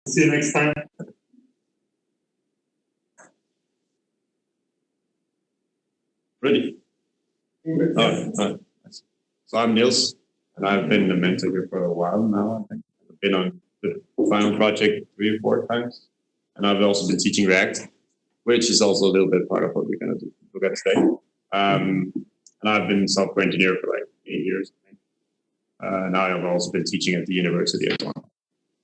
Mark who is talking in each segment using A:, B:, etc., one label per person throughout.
A: See you next time.
B: Ready? Oh, so I'm Niels, and I've been the mentor here for a while now. I think I've been on the final project 3 or 4 times, and I've also been teaching React, which is also a little bit part of what we're going to look at today. And I've been software engineer for like 8 years. I think. Now I've also been teaching at the university as well.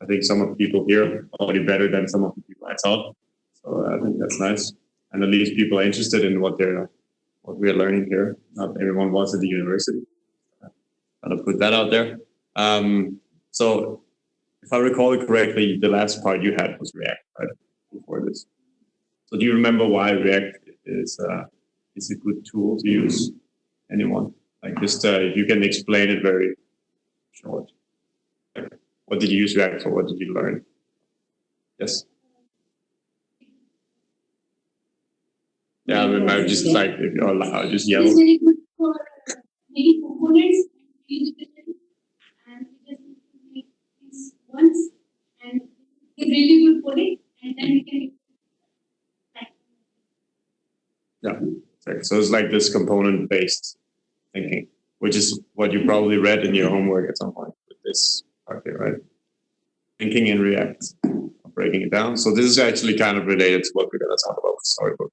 B: I think some of the people here are already better than some of the people I taught, so I think that's nice. And at least people are interested in what we are learning here. Not everyone was at the university. I'll put that out there. So if I recall it correctly, the last part you had was React, right? Before this. So do you remember why React is a good tool to use? Anyone? Like just if you can explain it very short. Like, what did you use React for? What did you learn? Yes. Yeah, I remember just like if you're allowed, just yell.
C: It's very good for many components, and just make things once, and it's really good for it, and then we can.
B: Yeah, exactly. So it's like this component-based thinking, which is what you probably read in your homework at some point with this part here, right? Thinking in React, breaking it down. So this is actually kind of related to what we're going to talk about with Storybook.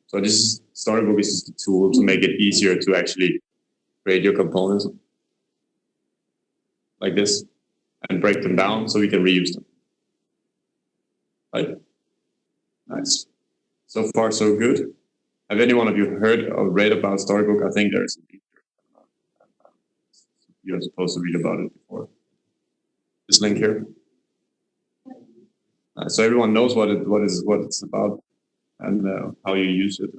B: So this Storybook is just a tool to make it easier to actually create your components like this and break them down so we can reuse them. Right? Nice. So far, so good. Have any one of you heard or read about Storybook? I think there's a link. You're supposed to read about it before. This link here. So everyone knows what it's about and how you use it.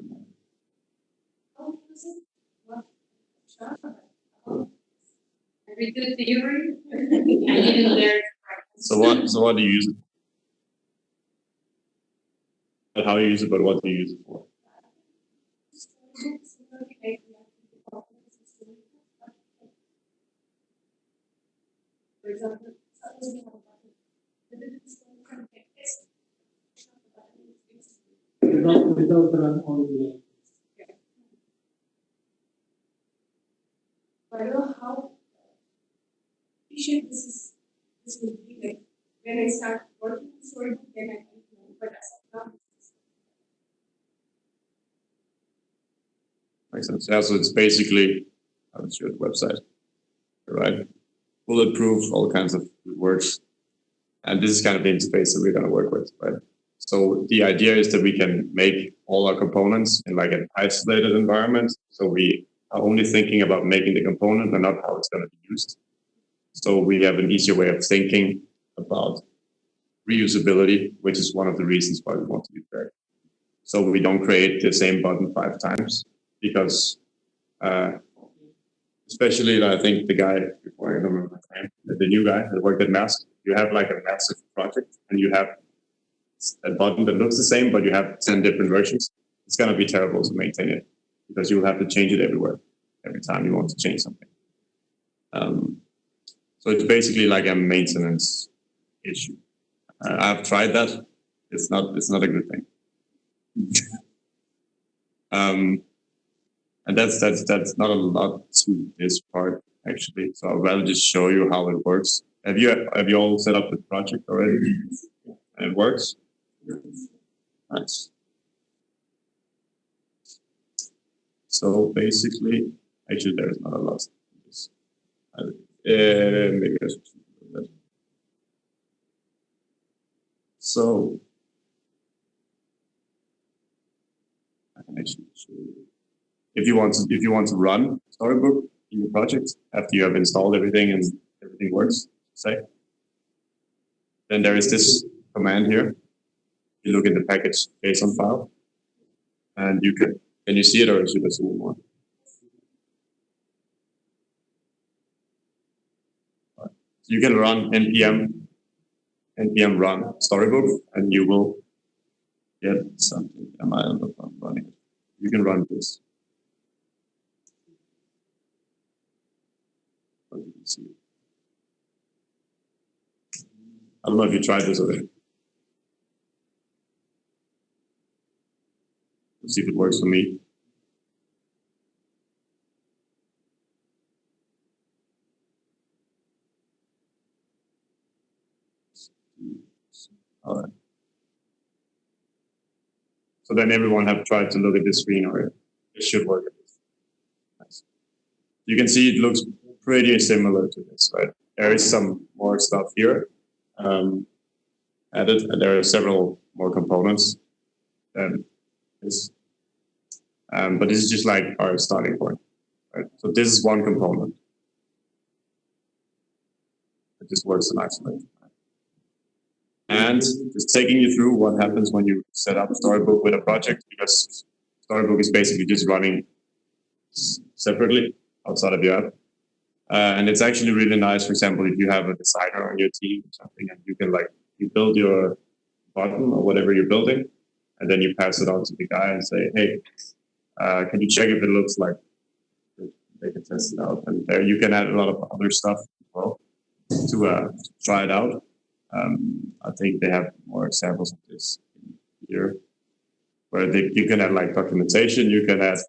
C: I read the theory. I didn't learn.
B: So what do you use it for? How you use it, but what do you use it for?
C: For example,
A: Without run all the way.
C: I don't know how efficient this will be. Like when I start working with Storybook, then I can know, but as of now,
B: Makes sense. Yeah, so it's basically, I'll show the website, right? Bulletproof, all kinds of words. And this is kind of the interface that we're going to work with, right? So the idea is that we can make all our components in like an isolated environment. So we are only thinking about making the component and not how it's going to be used. So we have an easier way of thinking about reusability, which is one of the reasons why we want to use React. So we don't create the same button 5 times because especially I think the guy, before I remember my name, the new guy that worked at Mask, you have like a massive project and you have a button that looks the same, but you have 10 different versions. It's going to be terrible to maintain it because you will have to change it everywhere, every time you want to change something. So it's basically like a maintenance issue. I've tried that. It's not a good thing. And that's not a lot to this part actually. So I'd rather just show you how it works. Have you all set up the project already? And it works? Nice. So basically, actually there's not a lot to this. Maybe I should do that. So I can actually show you. If you want to run Storybook in your project after you have installed everything and everything works, say, then there is this command here. You look in the package JSON file, and you can you see it, or should I zoom more? So you can run npm run Storybook, and you will get something. Am I on the phone running it? You can run this. I don't know if you tried this already. Let's see if it works for me. All right. So then everyone have tried to look at this screen, or it should work. Nice. You can see it looks pretty similar to this, right? There is some more stuff here added, and there are several more components than this. But this is just like our starting point, right? So this is one component. It just works in isolation. And just taking you through what happens when you set up Storybook with a project, because Storybook is basically just running separately outside of your app. And it's actually really nice, for example, if you have a designer on your team or something, and you can you build your button or whatever you're building, and then you pass it on to the guy and say, hey, can you check if it looks like they can test it out? And there you can add a lot of other stuff as well to try it out. I think they have more examples of this here, where you can add documentation. You can add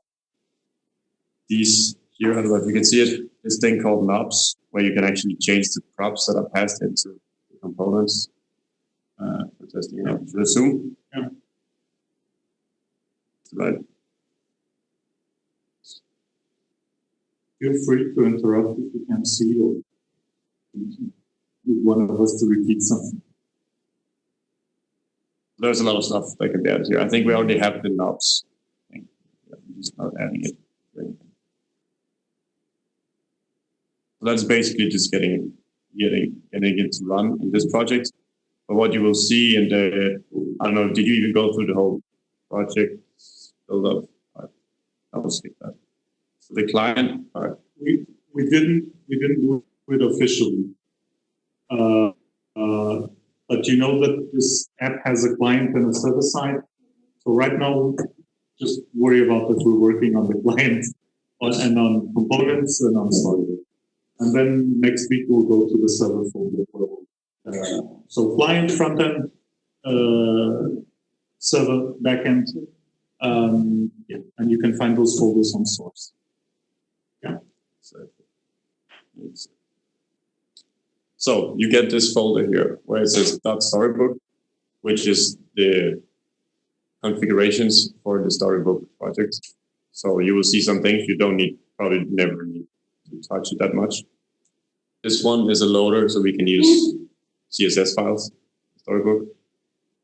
B: these here. I don't know if you can see it. This thing called knobs, where you can actually change the props that are passed into the components for testing it out. Should I zoom? Yeah. Right.
A: Feel free to interrupt if you can't see or one of us to repeat something.
B: There's a lot of stuff that can be added here. I think we already have the knobs. I'm just not adding it. So that's basically just getting it to run in this project. But what you will see in the, I don't know, did you even go through the whole project build up? I will skip that. So the client part.
A: We didn't do it officially. But you know that this app has a client and a server side. So right now, just worry about that we're working on the client and on components and on Storybook. And then next week we'll go to the server folder. So client, front end, server, backend. Yeah, and you can find those folders on source. Yeah.
B: So you get this folder here where it says .storybook, which is the configurations for the Storybook project. So you will see some things you don't need, probably never need to touch it that much. This one is a loader, so we can use CSS files, Storybook,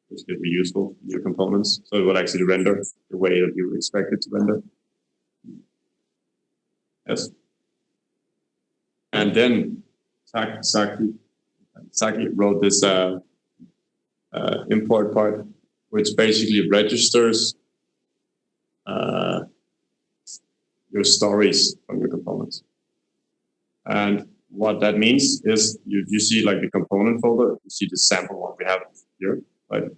B: which could be useful in your components. So it will actually render the way that you expect it to render. Yes. And then Saki wrote this import part, which basically registers your stories from your components. And what that means is you see the component folder, you see the sample one we have here, right?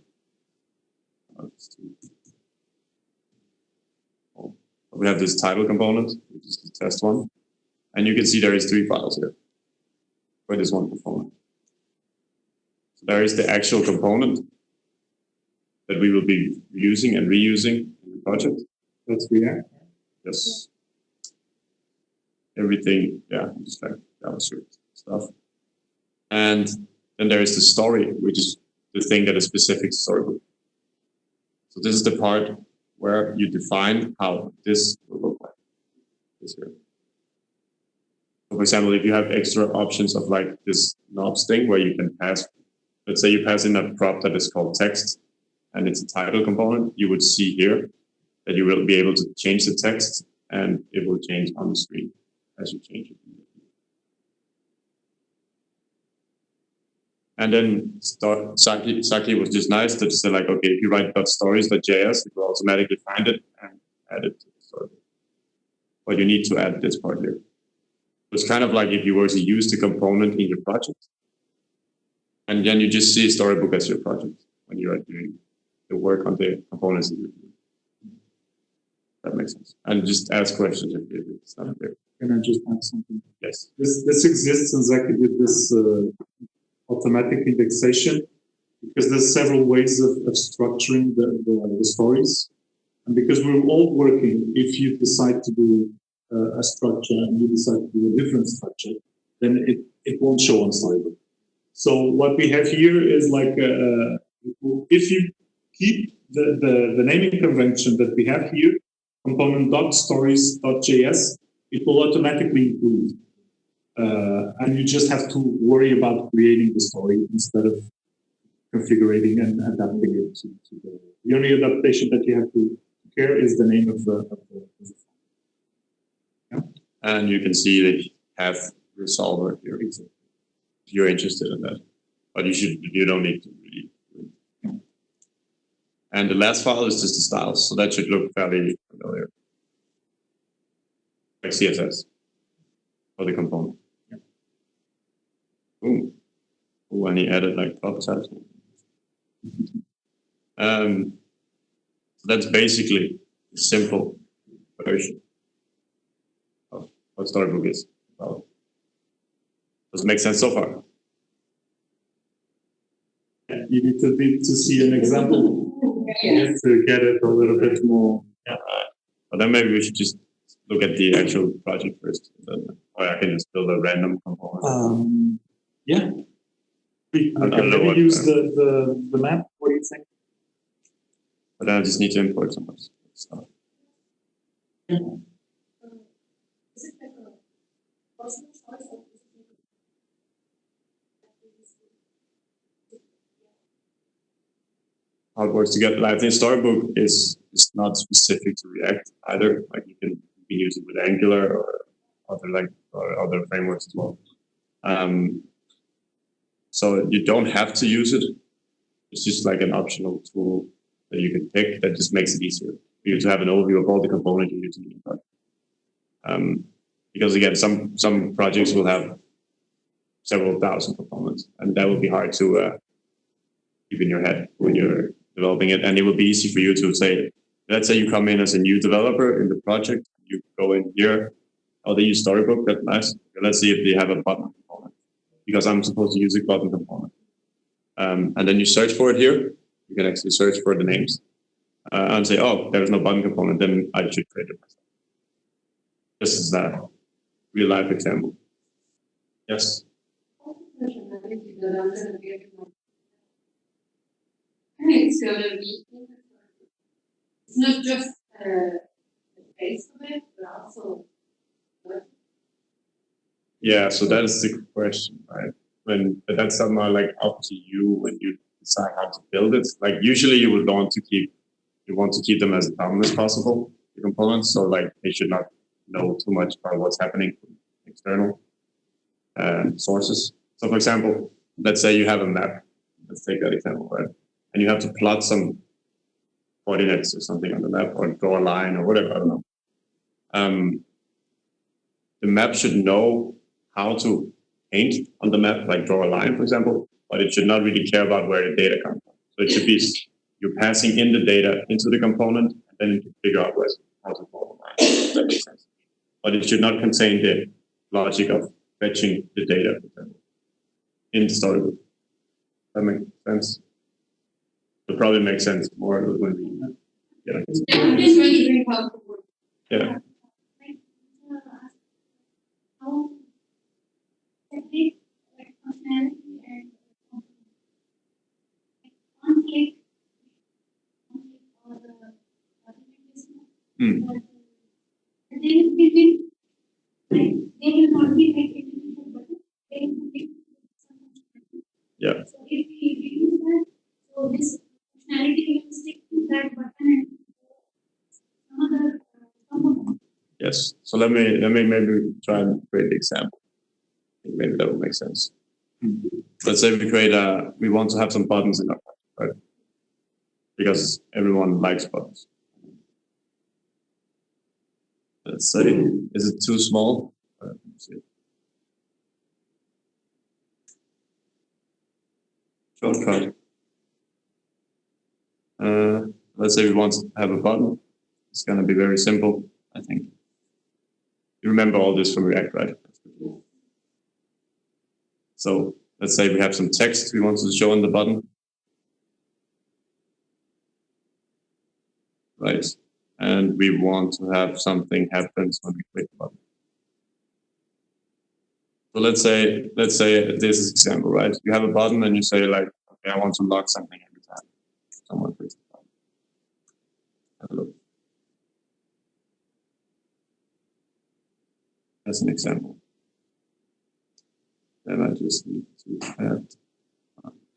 B: We have this title component, which is the test one. And you can see there is 3 files here for this one component. So there is the actual component that we will be using and reusing in the project.
A: That's React.
B: Yes. Everything, yeah, just like JavaScript stuff. And then there is the story, which is the thing that is specific to Storybook. So this is the part where you define how this will look like. This here. For example, if you have extra options of this knobs thing where you can pass, let's say you pass in a prop that is called text and it's a title component, you would see here that you will be able to change the text and it will change on the screen as you change it. And then Saki was just nice to say okay, if you write .stories.js, it will automatically find it and add it to the story. But you need to add this part here. It's kind of like if you were to use the component in your project, and then you just see Storybook as your project when you are doing the work on the components that you're doing. That makes sense. And just ask questions if it's not clear.
A: Can I just add something?
B: Yes.
A: This exists, and Zaki did this automatic indexation, because there's several ways of structuring the stories. And because we're all working, if you decide to do a structure and you decide to do a different structure, then it won't show on Storybook. So what we have here is like, if you keep the naming convention that we have here, component.stories.js, it will automatically include. And you just have to worry about creating the story instead of configuring and adapting it to the only adaptation that you have to care is the name of the
B: yeah. And you can see that you have resolver here if you're interested in that. But you don't need to really. And the last file is just the styles, so that should look fairly familiar. Like CSS for the component. Yeah. Ooh, and he added like 12 tabs. So that's basically a simple version of what Storybook is about. Does it make sense so far?
A: Yeah, you need to see an example to get it a little bit more.
B: Yeah. But then maybe we should just look at the actual project first. Or I can just build a random component.
A: Yeah. We can maybe use the map. What do you think?
B: But then I just need to import some stuff.
C: Is it like a personal choice or is it
B: how it works together? I think Storybook is not specific to React either. Like you can use it with Angular or other frameworks as well. So you don't have to use it. It's just like an optional tool that you can pick that just makes it easier for you to have an overview of all the components you're using in your project. Because again, some projects will have several thousand components, and that will be hard to keep in your head when you're developing it. And it will be easy for you to say, let's say you come in as a new developer in the project, you go in here, oh, they use Storybook, that's nice. Let's see if they have a button component, because I'm supposed to use a button component. And then you search for it here. You can actually search for the names and say, oh, there's no button component, then I should create it myself. This is that real life example. Yes?
C: It's gonna be, it's not just the face of it, but also.
B: Yeah, so that is the question, right? But that's somehow like up to you when you decide how to build it. Like usually you would want to keep them as common as possible, the components. So like they should not know too much about what's happening from external sources. So for example, let's say you have a map. Let's take that example, right? And you have to plot some coordinates or something on the map or draw a line or whatever, I don't know. The map should know how to paint on the map, like draw a line, for example, but it should not really care about where the data comes from. So it should be, you're passing in the data into the component, and then you can figure out how to draw the line. That makes sense. But it should not contain the logic of fetching the data, for example, in the Storybook. That makes sense. It probably makes sense more when we get it.
C: I'm just wondering how to work.
B: Yeah.
C: How separate like functionality and conflict or the they will be they will not be like individual button. They will be some functionality.
B: Yeah.
C: So if we reduce that, so this functionality will stick to that button and some other component.
B: Yes. So let me maybe try and create the example. I think maybe that will make sense. Let's say we want to have some buttons in our project, right? Because everyone likes buttons. Let's say, is it too small? Let's see. Shortcut. Let's say we want to have a button. It's going to be very simple, I think. You remember all this from React, right? So let's say we have some text we want to show on the button. Right. And we want to have something happens when we click the button. So let's say this is example, right? You have a button and you say like, okay, I want to lock something every time someone clicks the button. Have a look. As an example. Then I just need to add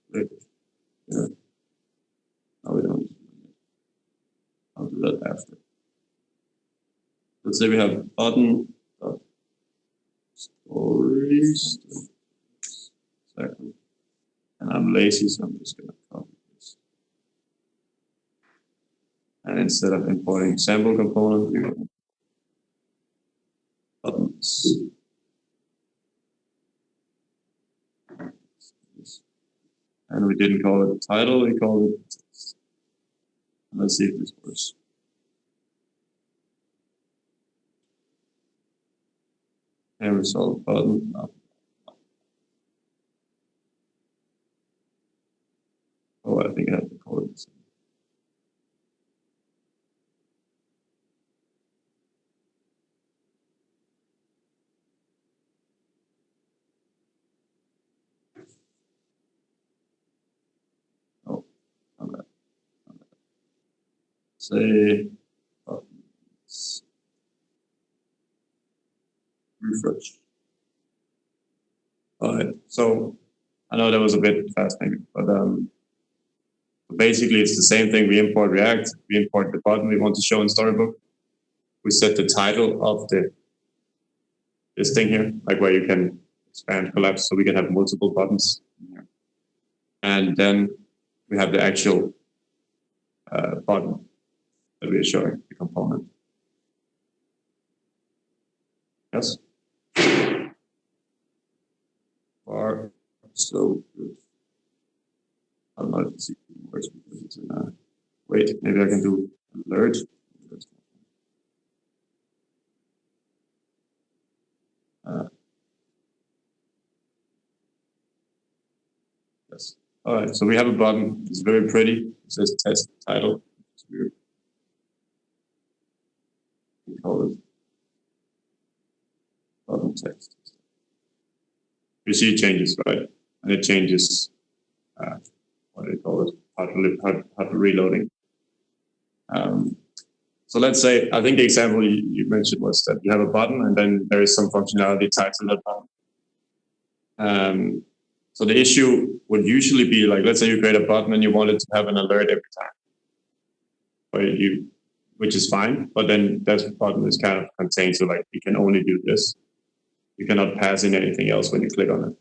B: click here. No, we don't. I'll do that after. Let's say we have button stories. Second. And I'm lazy, so I'm just gonna copy this. And instead of importing sample component, we will buttons. And we didn't call it title, we called it text. Let's see if this works. And result button. No. Oh, I think I have to call it the same. Oh, okay. Say buttons. Refresh. All right. So I know that was a bit fast maybe, but basically it's the same thing. We import React, we import the button we want to show in Storybook. We set the title of this thing here, like where you can expand, collapse, so we can have multiple buttons. And then we have the actual button that we are showing, the component. Yes? Far so good. I don't know if this works because it's in a, wait, maybe I can do alert. Yes. All right, so we have a button. It's very pretty. It says test title. It's weird. We call it button text. You see it changes, right? And it changes, what do you call it? Auto reloading. So let's say, I think the example you mentioned was that you have a button and then there is some functionality tied to that button. So the issue would usually be like, let's say you create a button and you wanted to have an alert every time, which is fine, but then that button is kind of contained, so like you can only do this. You cannot pass in anything else when you click on it.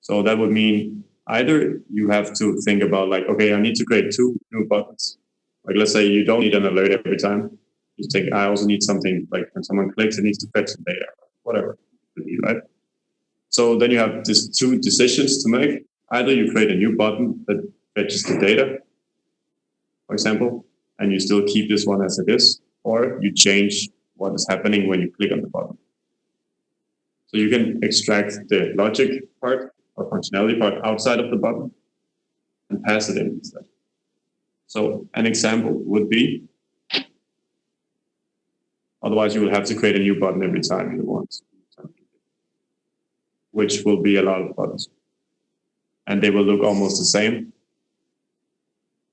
B: So that would mean either you have to think about like, okay, I need to create 2 new buttons. Like let's say you don't need an alert every time. You think I also need something like when someone clicks, it needs to fetch the data, whatever, right? So then you have these 2 decisions to make. Either you create a new button that fetches the data, for example, and you still keep this one as it is, or you change what is happening when you click on the button. So you can extract the logic part or functionality part outside of the button and pass it in instead. So an example would be, otherwise you will have to create a new button every time you want, which will be a lot of buttons. And they will look almost the same.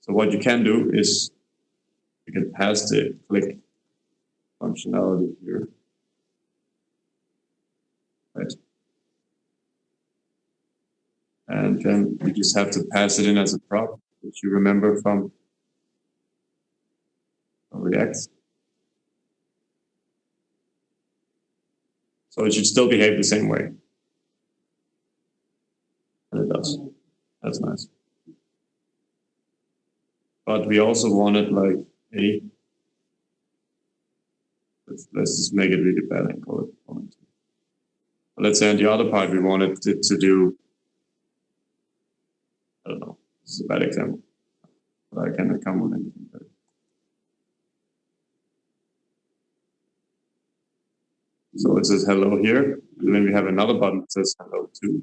B: So what you can do is you can pass the click functionality here. Right. And then you just have to pass it in as a prop, which you remember from React. So it should still behave the same way. And it does. That's nice. But we also wanted like a, let's just make it really bad and call it point. But let's say on the other part, we wanted it to do, I don't know, this is a bad example, but I cannot come with anything better. So it says hello here, and then we have another button that says hello too.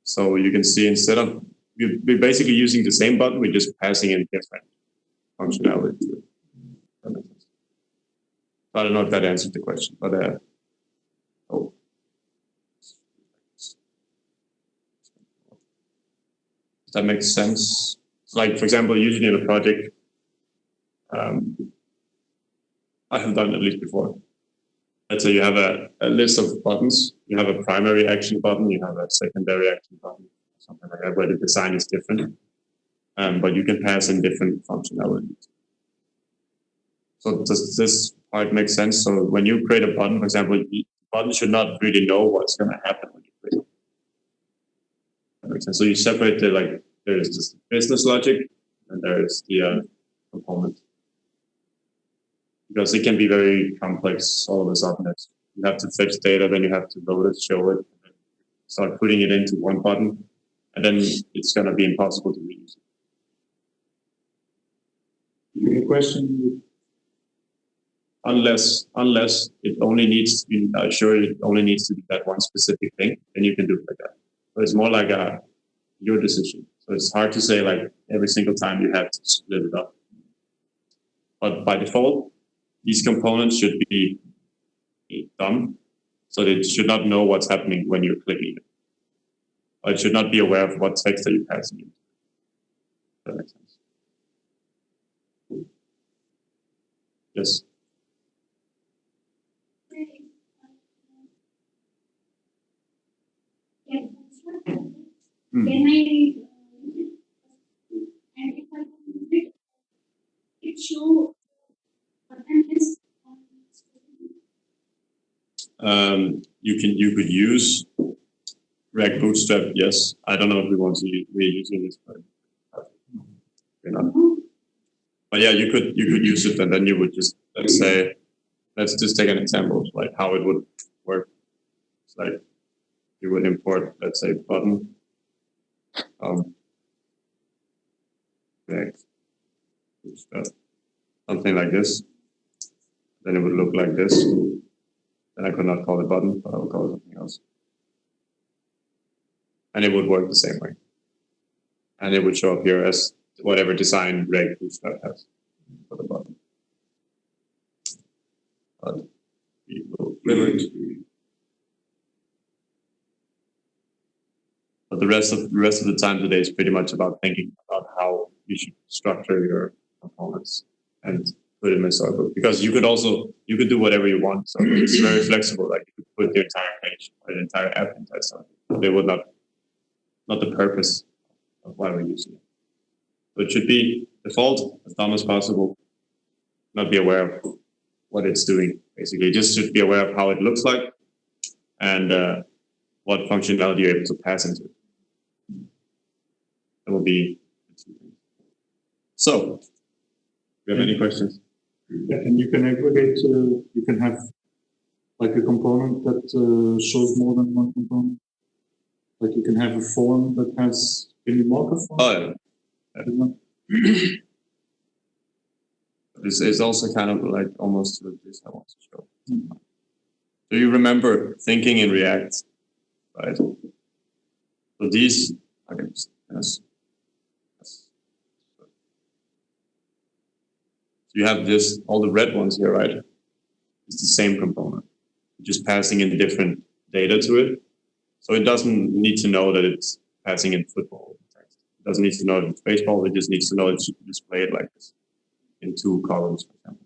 B: So you can see instead of, we're basically using the same button, we're just passing in different functionality to it. That makes sense. I don't know if that answered the question, but oh. Does that make sense? Like, for example, usually in a project, I have done at least before. Let's say you have a list of buttons. You have a primary action button, you have a secondary action button, something like that, where the design is different. But you can pass in different functionalities. So does this part make sense? So when you create a button, for example, the button should not really know what's going to happen when you create it. That makes sense. So you separate the, like, there's this business logic and there's the component. Because it can be very complex all of a sudden. You have to fetch data, then you have to load it, show it, start putting it into one button, and then it's going to be impossible to reuse it.
A: Any question?
B: Unless it only needs to be, sure it only needs to be that one specific thing, then you can do it like that. But it's more like your decision. So it's hard to say like every single time you have to split it up. But by default, these components should be dumb, so that it should not know what's happening when you're clicking it. Or it should not be aware of what text that you're passing in. That makes sense. Yes.
C: Can I use it? And if I use it, it show contents
B: You could use React Bootstrap. Yes, I don't know if we want to use, we're using this, but we're not. But yeah, you could use it, and then you would just, let's say, let's just take an example of like how it would work. It's like you would import, let's say, button. React Bootstrap, something like this. Then it would look like this. Then I could not call it button, but I would call it something else. And it would work the same way. And it would show up here as whatever design React Bootstrap has for the button. But we will revert to. But the rest of the time today is pretty much about thinking about how you should structure your components and put in a storybook. Because you could do whatever you want. So it's very flexible. Like you could put the entire page or the entire app inside something. They would not the purpose of why we're using it. So it should be default, as dumb as possible, not be aware of what it's doing, basically. Just should be aware of how it looks like and what functionality you're able to pass into it. That will be the two things. So, do you have any questions?
A: Yeah, and you can aggregate, you can have like a component that shows more than one component. Like you can have a form that has, can you mark a form?
B: Oh, yeah. This is also kind of like almost this I want to show. Do you remember thinking in React, right? So these, okay, yes. So you have this, all the red ones here, right? It's the same component, just passing in different data to it. So it doesn't need to know that it's passing in football text. It doesn't need to know that it's baseball. It just needs to know it should display it like this in 2 columns, for example.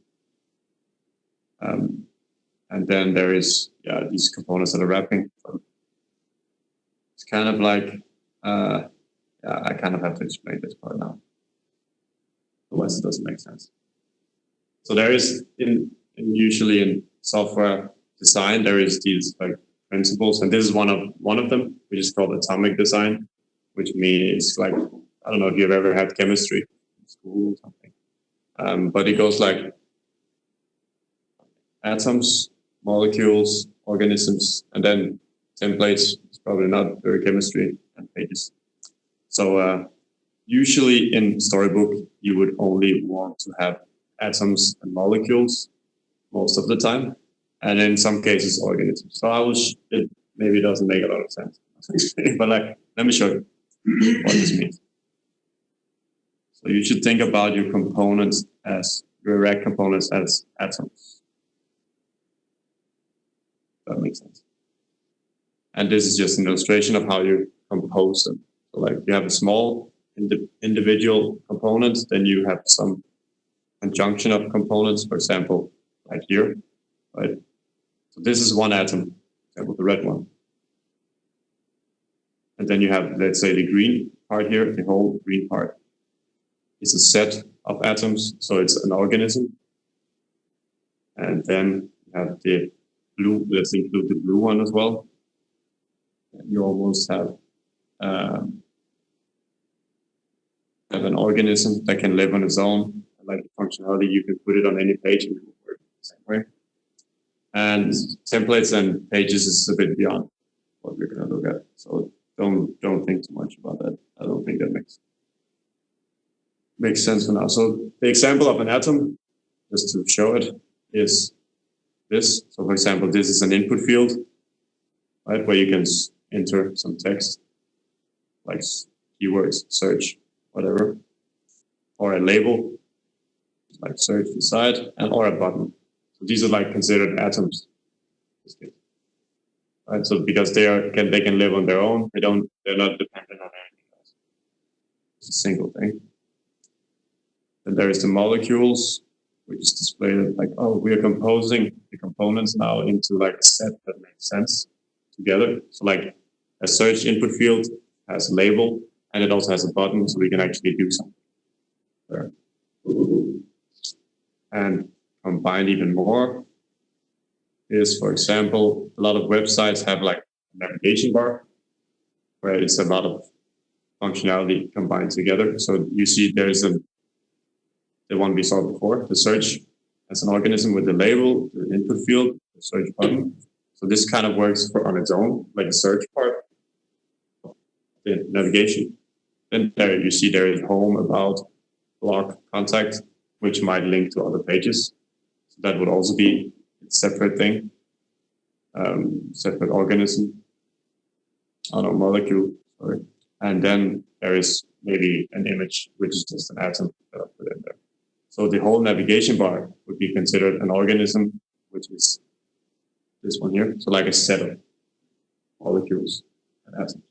B: And then there is these components that are wrapping. So it's kind of like I kind of have to explain this part now. Otherwise, it doesn't make sense. So there is usually in software design there is these like principles, and this is one of them, which is called atomic design, which means like, I don't know if you've ever had chemistry in school or something, but it goes like atoms, molecules, organisms, and then templates. It's probably not very chemistry, and pages. So usually in Storybook you would only want to have atoms and molecules most of the time, and in some cases organisms. So maybe it doesn't make a lot of sense. to explain it, but like, let me show you what this means. So you should think about your components as your React components as atoms. That makes sense. And this is just an illustration of how you compose them. So like you have a small individual components, then you have some conjunction of components, for example, right here, right? So this is one atom, for example, the red one. And then you have, let's say, the green part here, the whole green part is a set of atoms, so it's an organism. And then you have the blue, let's include the blue one as well. And you almost have an organism that can live on its own, like the functionality, you can put it on any page and it will work the same way. And templates and pages is a bit beyond what we're going to look at. So don't think too much about that. I don't think that makes sense for now. So the example of an atom, just to show it, is this. So for example, this is an input field, right, where you can enter some text, like keywords, search, whatever, or a label, like search beside, and or a button. So these are like considered atoms. Right, so because they can live on their own, they're not dependent on anything else. It's a single thing. Then there is the molecules, which is displayed like, oh, we are composing the components now into like a set that makes sense together. So like a search input field has a label and it also has a button, so we can actually do something there. And combined even more is, for example, a lot of websites have like a navigation bar where it's a lot of functionality combined together. So you see there's the one we saw before, the search as an organism with the label, the input field, the search button. So this kind of works on its own, like the search part, the navigation. Then there you see there is home, about, blog, contact, which might link to other pages. So that would also be a separate thing, separate organism, molecule, sorry. And then there is maybe an image, which is just an atom that I put in there. So the whole navigation bar would be considered an organism, which is this one here. So like a set of molecules and atoms.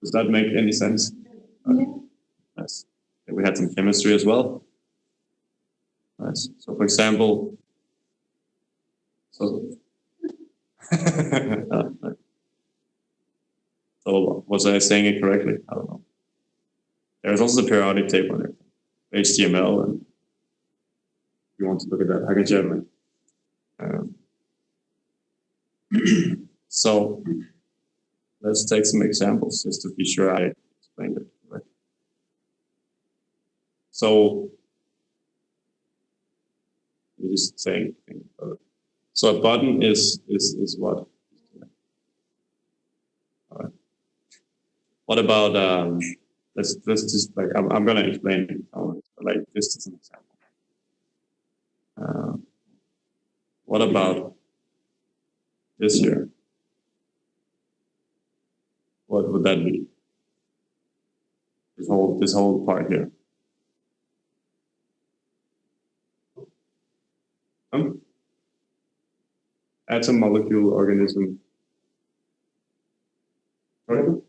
B: Does that make any sense?
C: Yeah.
B: Nice. Okay, we had some chemistry as well. Nice. So for example, so was I saying it correctly? I don't know. There's also the periodic table on it, HTML, and if you want to look at that, I can share it. So let's take some examples just to be sure I explained it right. So I'm just saying. So a button is what? All right. What about let's just like I'm gonna explain it, but like this is an example. What about this here? What would that be? This whole part here. Atom, molecule, organism. Right?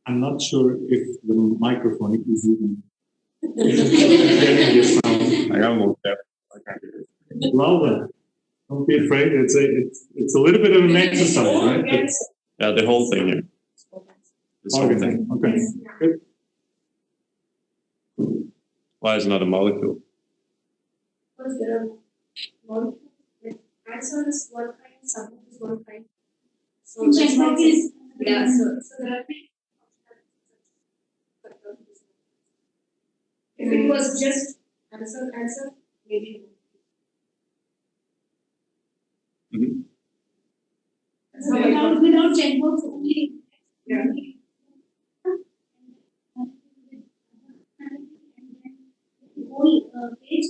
A: I'm not sure if the microphone is even getting your sound.
B: I got more deaf. I can't hear it.
A: Louder. Don't be afraid. It's a little bit of an exercise, right?
B: Yeah, the whole thing here. This whole thing.
A: Okay. Good.
B: Why is it not a molecule?
C: Because there are molecules, like answer is one kind, subject is one kind. So that's why it's, yeah, so there are three. If it was just answer, maybe.
B: Mm-hmm.
C: Without checkbox only. Yeah. The whole page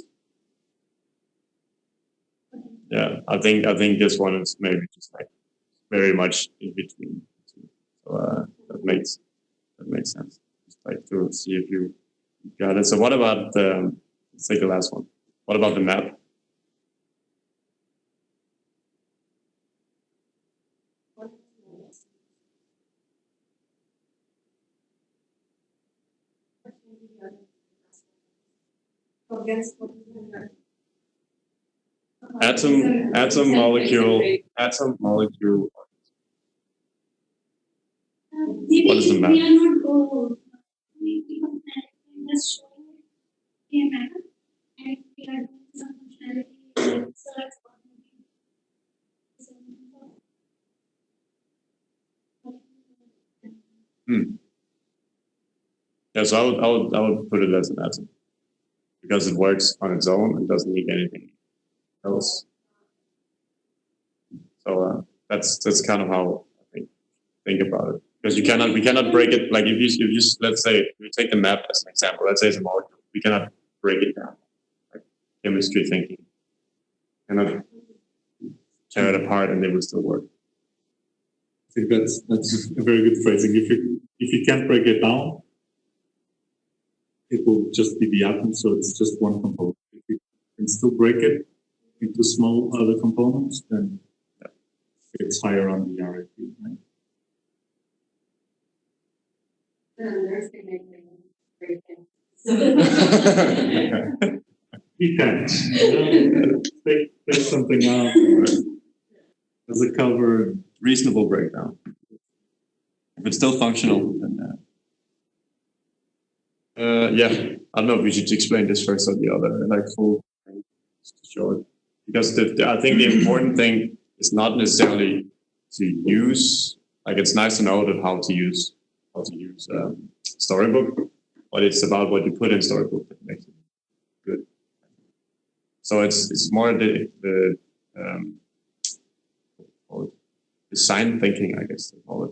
B: I think this one is maybe just like very much in between. So that makes sense. Just like to see if you got it. So what about let's take the last one. What about the map? Atom, molecule.
C: Maybe
B: What is the map?
C: we are not just showing a map and we are doing some functionality search for
B: Yeah, so I would put it as an atom because it works on its own and doesn't need anything else. So that's kind of how I think about it. Because we cannot break it, like if you just, let's say, we take the map as an example, let's say it's a molecule, we cannot break it down, like chemistry thinking. Cannot tear it apart and they will still work.
A: I think that's a very good phrasing. If you can't break it down, it will just be the atom, so it's just one component. If you can still break it into small other components, then it's higher on the RFP, right? Depends. Take something out as a cover.
B: Reasonable breakdown. If it's still functional, then yeah. I don't know if we should explain this first or the other, like full thing, just to show it. Because I think the important thing is not necessarily to use, like it's nice to know that how to use Storybook, but it's about what you put in Storybook that makes it good. So it's more the design thinking, I guess they call it,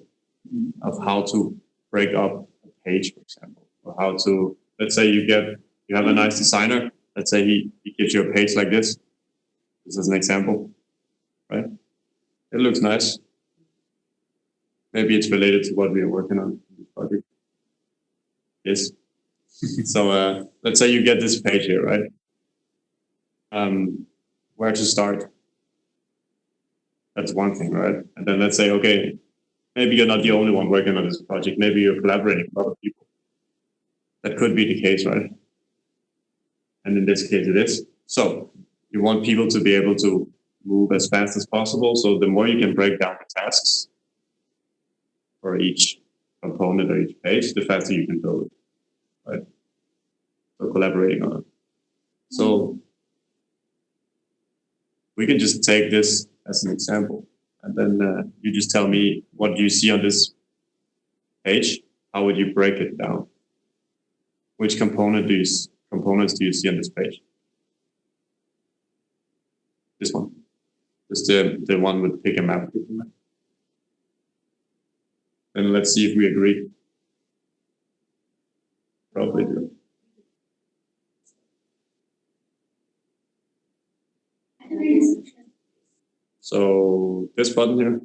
B: of how to break up a page, for example, or how to, let's say you have a nice designer, let's say he gives you a page like this. This is an example, right? It looks nice. Maybe it's related to what we are working on in this project. Yes. So let's say you get this page here, right? Where to start? That's one thing, right? And then let's say, okay, maybe you're not the only one working on this project. Maybe you're collaborating with other people. That could be the case, right? And in this case, it is. So you want people to be able to move as fast as possible. So the more you can break down the tasks for each component or each page, the faster you can build it, right? So collaborating on it. So we can just take this as an example, and then you just tell me what do you see on this page. How would you break it down? Which components do you see on this page? This one, just the one with pick a map. Then let's see if we agree. Probably do. So this button here.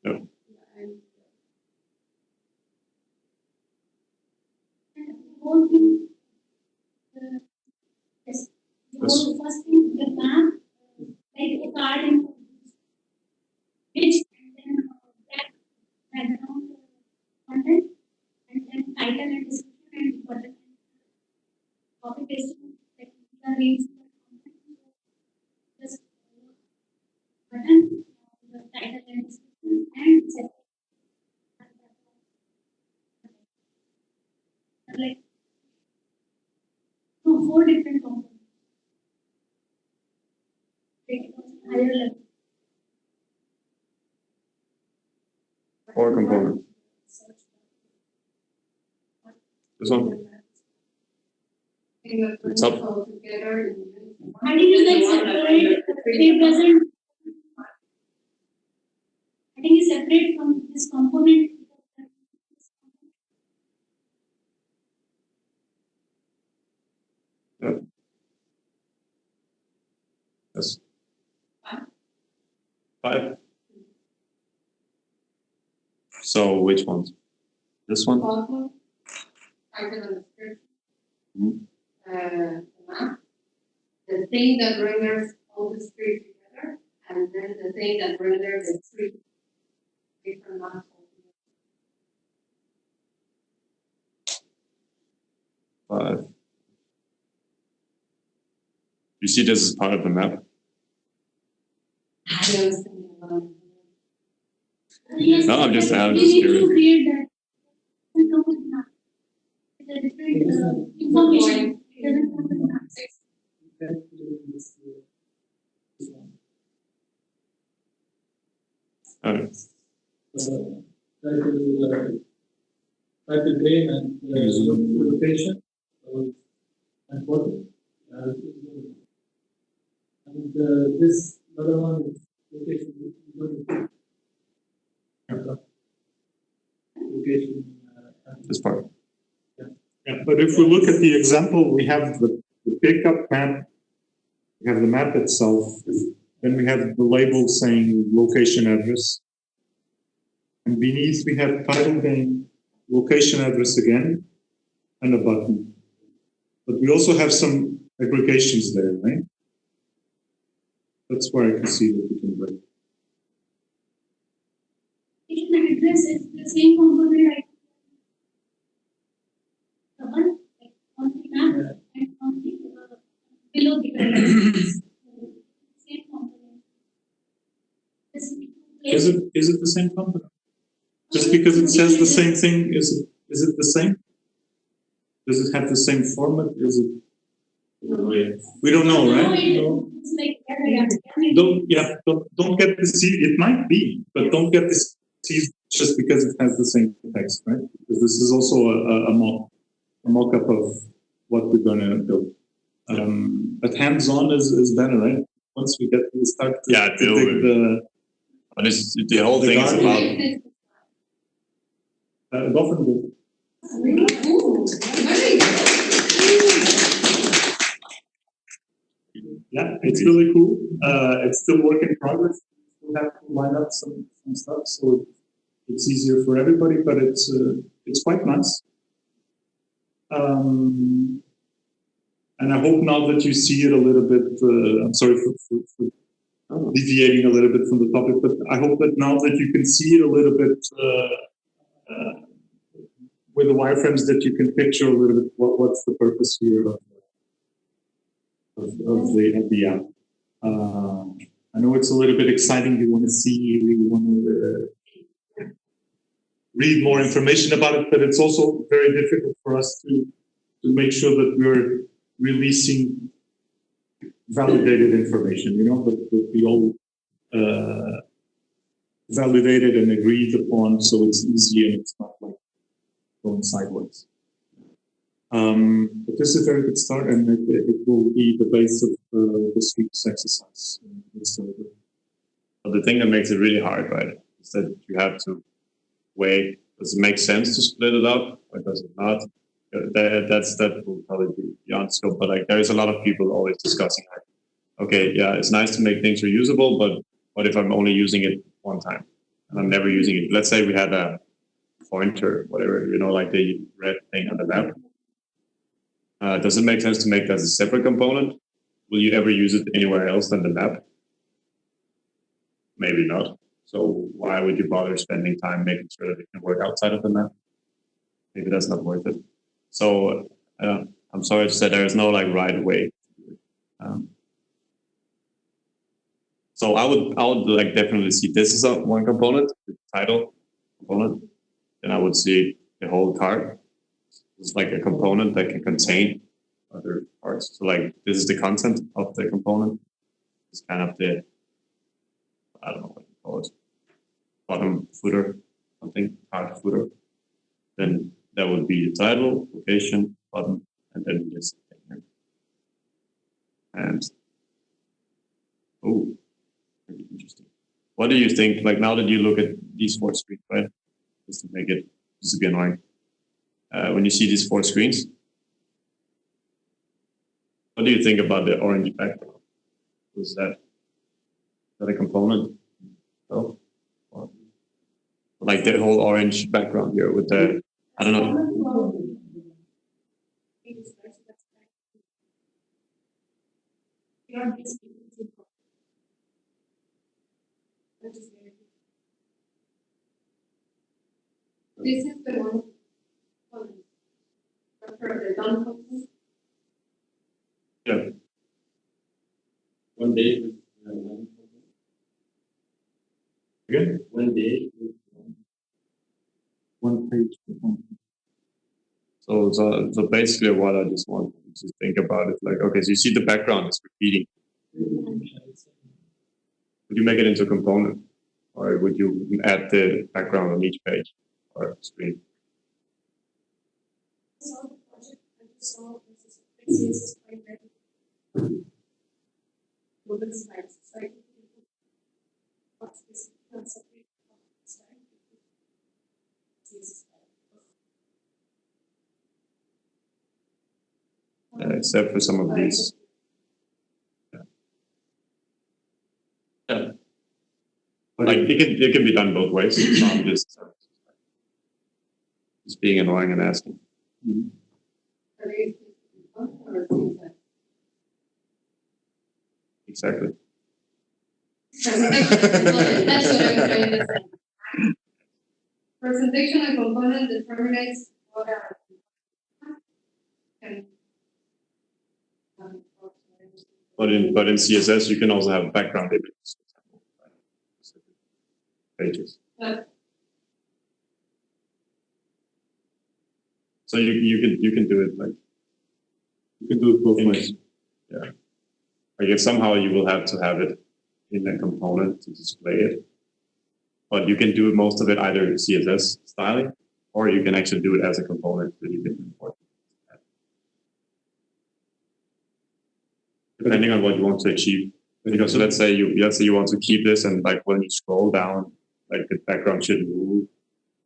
B: No.
C: Whole thing, yes, the whole first thing, the map, like a card and page, and then background content, and then title and description and button. Copy pasting, like arrange the content. Just button, the title and description, and set. Like, no, 4 different components. Take it on higher level.
B: 4 components. This one. It's up.
C: How do you like separate? It doesn't. think it's separate from this component.
B: Yes. 5. So which ones? This one?
D: Also, item on the description.
B: Mhm.
D: The map, the thing that renders all the streets together, and then the thing that renders the street different maps.
B: 5. You see this is part of the map?
D: I was thinking about it.
C: Yes,
B: No, I'm just
C: we need to
B: curious.
C: create that. We come with map. The different information. It doesn't come with map.
B: Alright.
E: Type the day and the location and photo. And this other one is location. Location.
B: This part.
A: Yeah, but if we look at the example, we have the pickup map, we have the map itself, then we have the label saying location address. And beneath we have title name, location address again, and a button. But we also have some aggregations there, right? That's where I can see that we can break.
C: Location address is the same component like the one like on the map and on the below the address. Same component.
A: Is it the same company? Just because it says the same thing, is it the same? Does it have the same format? Is it? We don't know, right?
C: It's like
A: Don't get deceived. It might be, but don't get deceived just because it has the same text, right? Because this is also a mock-up of what we're gonna build. But hands-on is better, right? Once we get to start to,
B: Yeah,
A: to dig the
B: But it's, the whole
A: The
B: thing is
A: garden.
B: about
A: government.
D: Ooh, very good.
A: Yeah, it's really cool. It's still work in progress. We have to line up some stuff, so it's easier for everybody. But it's quite nice. And I hope now that you see it a little bit. I'm sorry for deviating a little bit from the topic, but I hope that now that you can see it a little bit with the wireframes, that you can picture a little bit what's the purpose here of the app. I know it's a little bit exciting. You want to see, you want to read more information about it, but it's also very difficult for us to make sure that we're releasing validated information. You know, that we all validated and agreed upon, so it's easy and it's not like going sideways. But this is a very good start, and it will be the base of this week's exercise.
B: but the thing that makes it really hard, right? Is that you have to weigh, does it make sense to split it up or does it not? That will probably be beyond scope, but like there's a lot of people always discussing like, okay, yeah, it's nice to make things reusable, but what if I'm only using it one time and I'm never using it? Let's say we had a pointer, whatever, you know, like the red thing on the map. Does it make sense to make that as a separate component? Will you ever use it anywhere else than the map? Maybe not. So why would you bother spending time making sure that it can work outside of the map? Maybe that's not worth it. So I'm sorry to say there is no like right way. So I would like definitely see this as one component, the title component. Then I would see the whole card. It's like a component that can contain other parts. So like this is the content of the component. It's kind of the, I don't know what you call it, bottom footer, something, card footer. Then that would be the title, location, button, and then this thing here. And, oh, pretty interesting. What do you think? Like now that you look at these 4 screens, right? Just to make it just to be annoying. When you see these 4 screens, what do you think about the orange background? Is that a component? Oh, or like the whole orange background here with the, I don't know.
D: This is the one. For the done component.
B: Yeah.
E: One day.
B: Again?
E: One day.
A: One page.
B: So basically what I just want you to think about is like, okay, so you see the background is repeating. Would you make it into a component? Or would you add the background on each page or screen? Except for some of these. Yeah. Like it can be done both ways. So I'm just being annoying and asking. Exactly.
D: That's what I'm trying to say. Presentation and component determines what are.
B: But in CSS you can also have background images, for example, pages. So you can do it like
A: You can do it both ways.
B: Yeah. I guess somehow you will have to have it in a component to display it. But you can do most of it either CSS styling, or you can actually do it as a component that you can import. Depending on what you want to achieve. So let's say you want to keep this, and like when you scroll down, like the background should move.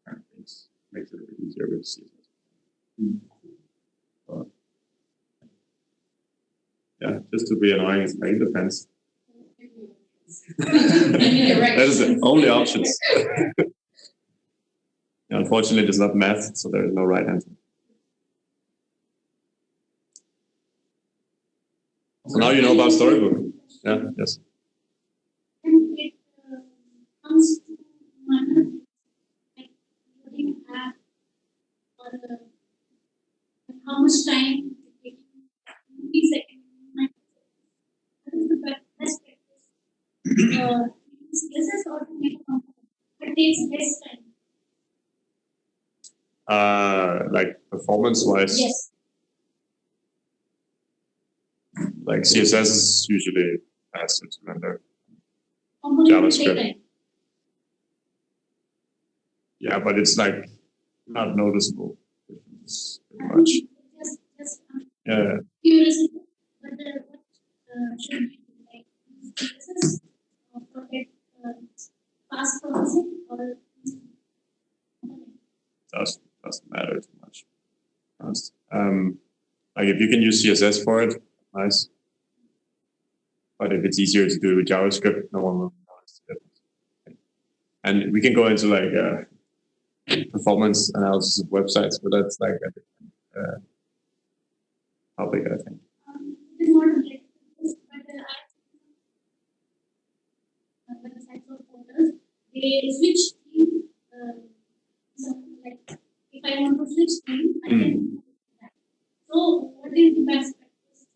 B: And things makes it a bit easier with CSS. But, yeah, just to be annoying, it depends. That is the only options. Unfortunately, it is not math, so there is no right answer. So now you know about Storybook. Yeah, yes.
C: And it comes to minor things like loading app or how much time it takes, 50 seconds. What is the best practice? CSS or to make a component, but takes less time.
B: Like performance-wise,
C: Yes.
B: like CSS is usually faster to render.
C: Component will take
B: JavaScript.
C: time.
B: Yeah, but it's like not noticeable much.
C: Just
B: Yeah,
C: curiosity, but what should we do? Like CSS for it fast processing or
B: doesn't matter too much. Honest. Like if you can use CSS for it, nice. But if it's easier to do it with JavaScript, no one will notice the difference. And we can go into like performance analysis of websites, but that's like a different topic, I think.
C: it is not related to this, but websites or portals, they switch theme. So like if I want to switch theme, I can do that. So what is the best practice?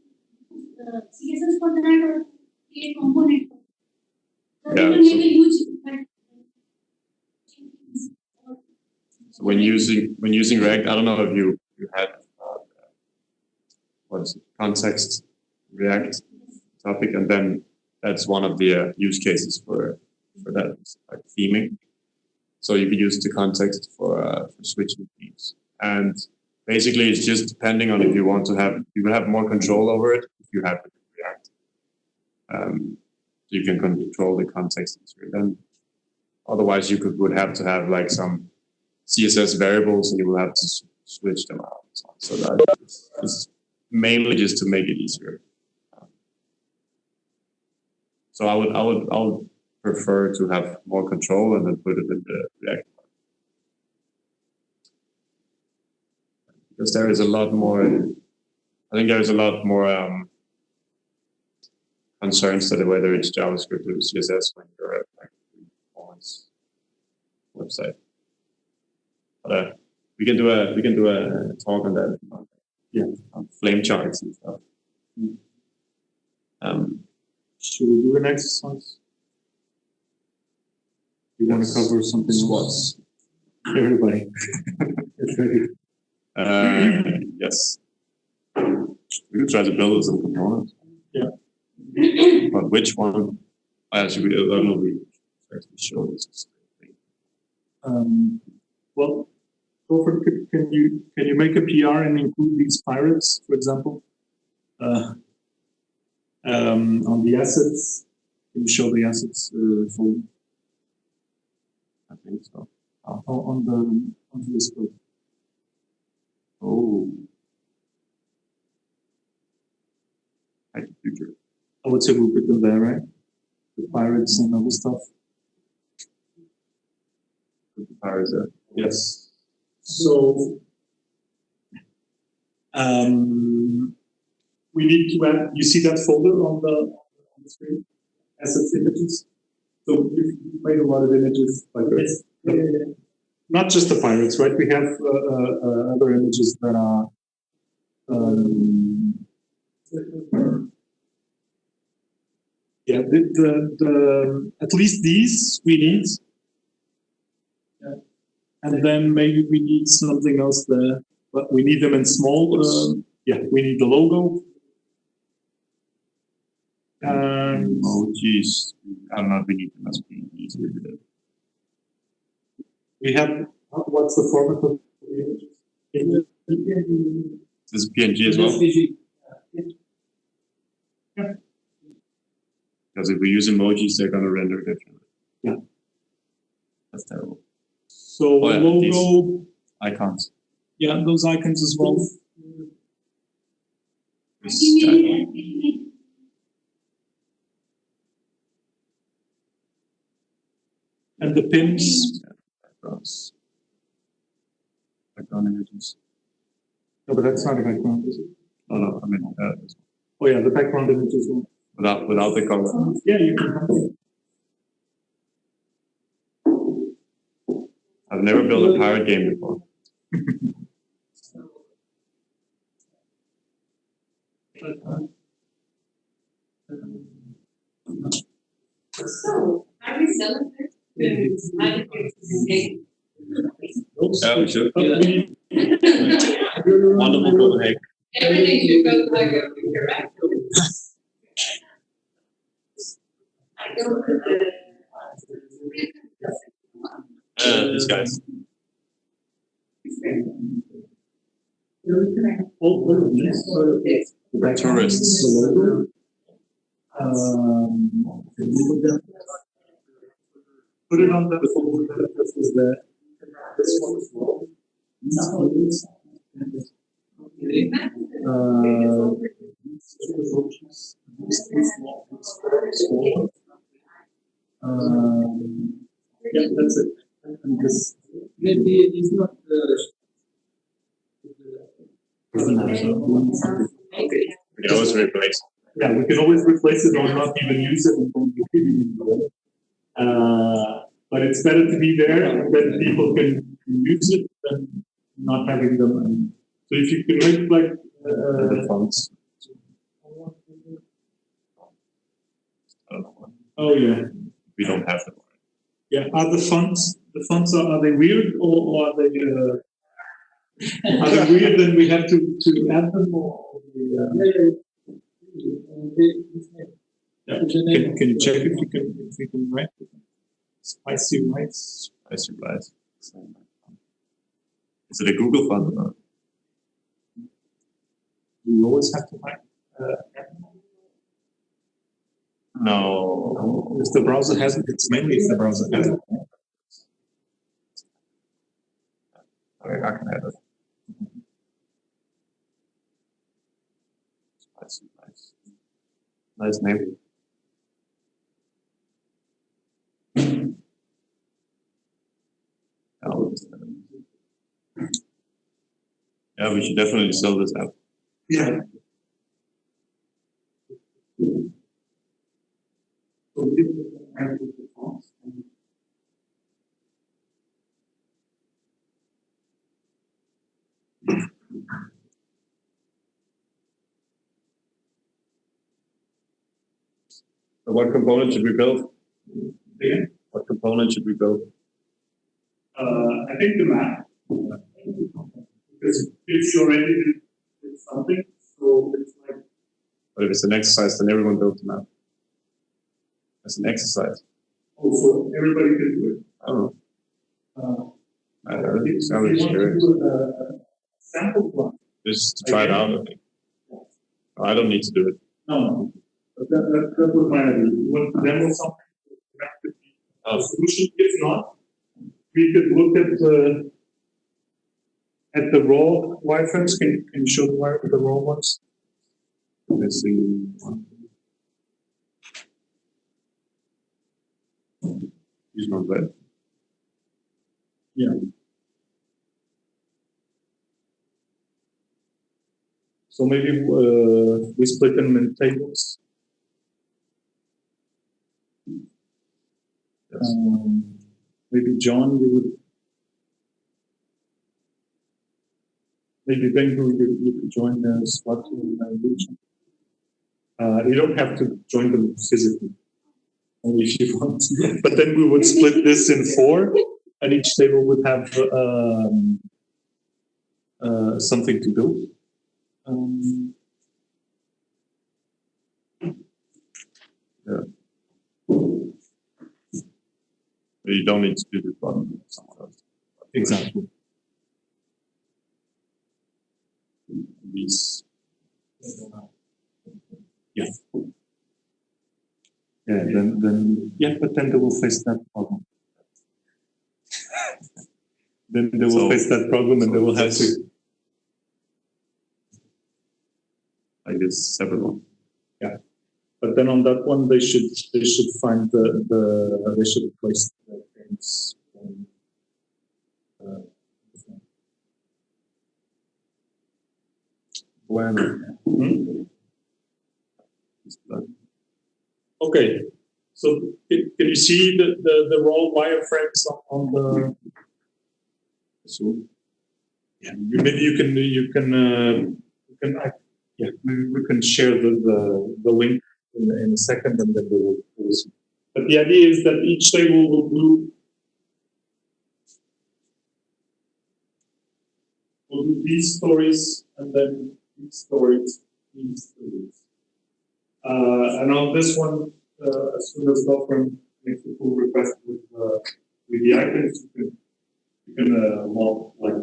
C: CSS for that or create component for that? So
B: Yeah,
C: it will
B: so-
C: make a huge impact.
B: So when using React, I don't know if you had what is it, context React topic, and then that's one of the use cases for that, like theming. So you can use the context for switching themes, and basically it's just depending on if you want to have, you will have more control over it if you have it in React. So you can control the context easier. Then otherwise you would have to have like some CSS variables and you will have to switch them out. So that is mainly just to make it easier. So I would prefer to have more control and then put it in the React. Because there is a lot more, I think there's a lot more concerns to whether it's JavaScript or CSS when you're at like performance website. But we can do a talk on that. Yeah, on flame charts and stuff.
A: Should we do an exercise? You want to cover something else? Everybody. It's ready.
B: Yes. We could try to build some components.
A: Yeah.
B: But which one? Actually, I don't know. We actually show this.
A: Well, Wilfred, can you make a PR and include these pirates, for example? On the assets, can you show the assets folder?
B: I think so.
A: On this code.
B: Oh. Like the future.
A: I would say we'll put them there, right? The pirates and other stuff.
B: Put the pirates there. Yes.
A: So, we need to add, you see that folder on the screen? Assets images. So we've made a lot of images like this. Not just the pirates, right? We have other images that are yeah, the at least these we need. Yeah. And then maybe we need something else there, but we need them in small. Yeah, we need the logo.
B: Emojis. I don't know if we need them as PNGs.
A: We have, what's the format of the images?
B: This is PNG as well.
A: Yeah.
B: Because if we use emojis, they're going to render differently.
A: Yeah.
B: That's terrible.
A: So
B: yeah,
A: logo,
B: icons.
A: yeah, those icons as well. And the pins.
B: Backgrounds. Background images.
A: No, but that's not a background, is it?
B: Oh no, I mean
A: Oh yeah, the background image as well.
B: without the color.
A: Yeah, you can.
B: I've never built a pirate game before.
D: So, are we selling this?
B: Yeah, we should.
A: We-
B: Wonderful Copenhagen.
D: Everything should go like a correct. I go to
B: These guys.
A: All of these are the background,
B: Tourists.
A: the logo. Put it on the folder. This is the this one as well. Yeah, that's it. And this
E: Maybe it's not
B: We can always replace.
A: yeah, we can always replace it or not even use it. But it's better to be there and then people can use it than not having them. And so if you can make like
B: The fonts. I don't know.
A: oh yeah,
B: We don't have them.
A: yeah. Are the fonts are they weird or are they weird? Then we have to add them or yeah. Can you check if you can write spicy rice?
B: Spicy rice. Is it a Google font? Or?
A: We always have to write.
B: No.
A: If the browser has it, it's mainly if the browser has it.
B: Okay, I can have it. Nice. Nice name. Yeah, we should definitely sell this app.
A: Yeah. So we have the fonts and
B: So what component should we build?
A: again,
B: What component should we build?
A: I think the map. Because it's already did something, so it's like,
B: But if it's an exercise, then everyone builds a map. It's an exercise.
A: also everybody can do it.
B: I don't know.
A: Uh,
B: I don't know.
A: if
B: It's
A: you
B: how
A: want
B: it's
A: to
B: curious.
A: do a sample one,
B: Just to try it out, I think. I don't need to do it.
A: no, but that was my idea. You want to demo something? That could be a solution. If not, we could look at the raw wireframes. Can you show the raw ones?
B: Let's see. He's not bad.
A: Yeah. So maybe we split them in tables.
B: Yes.
A: Maybe John, you would. Maybe Bengu, you could join Swati and Lucian. You don't have to join them physically, only if you want. But then we would split this in 4, and each table would have something to do.
B: But you don't need to do this one with someone else.
A: Exactly.
B: These.
A: Yeah. Yeah. Then yeah, but then they will face that problem. Then they will face that problem, and they will have to.
B: Like this separate one.
A: Yeah. But then on that one, they should find they should place the things. Okay, so can you see the raw wireframes on the? So yeah, maybe you can yeah, maybe we can share the link in a second, and then we'll see. But the idea is that each table will do these stories, and then these stories, these stories. And on this one, as soon as Gotham makes a pull request with the icons, you can log like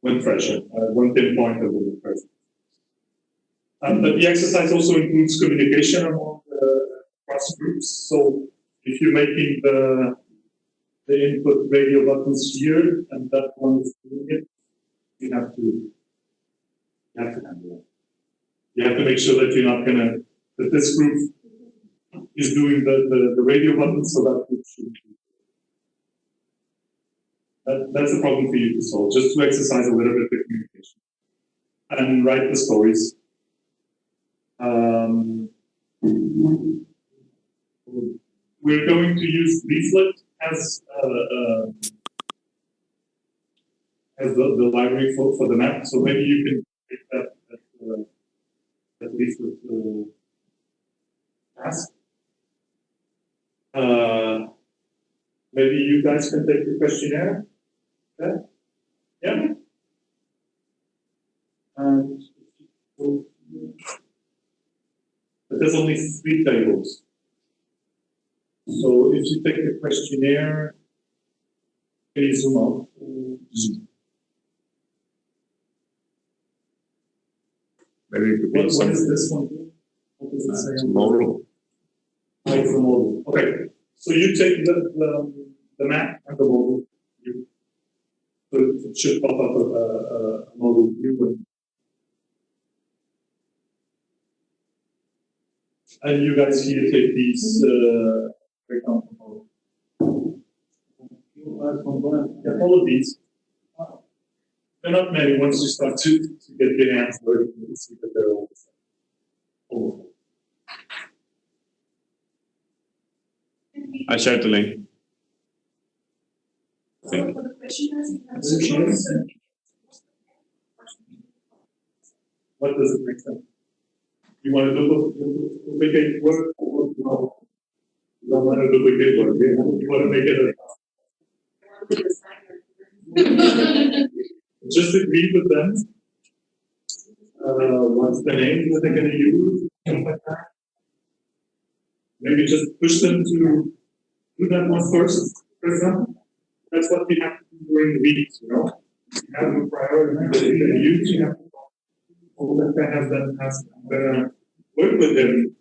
A: one threshold, one pinpoint of the first. But the exercise also includes communication among the cross groups. So if you're making the input radio buttons here, and that one is doing it, you have to handle it. You have to make sure that you're not that this group is doing the radio button, so that group should be. That's a problem for you to solve, just to exercise a little bit of communication. And write the stories. We're going to use Leaflet as the library for the map, so maybe you can take that Leaflet task. Maybe you guys can take the questionnaire. Okay? Yeah. And but there's only 3 tables. So if you take the questionnaire, can you zoom out?
B: Maybe it could be
A: What
B: some
A: is this one? What does it say?
B: model.
A: Micromodal. Okay, so you take the map and the model. So it should pop up a model view. And you guys here take these, for example, all of these. They're not many. Once you start to get your hands dirty, you see that they're all.
B: I shared the link. I think.
A: What does it make sense? You want to duplicate work or no? You don't want to duplicate work. You want to make it just agree with them. What's the name that they're going to use? Things like that. Maybe just push them to do that one first, for example. That's what we have to do during the weeks, you know. You have a priority that you're going to use, you have to work with them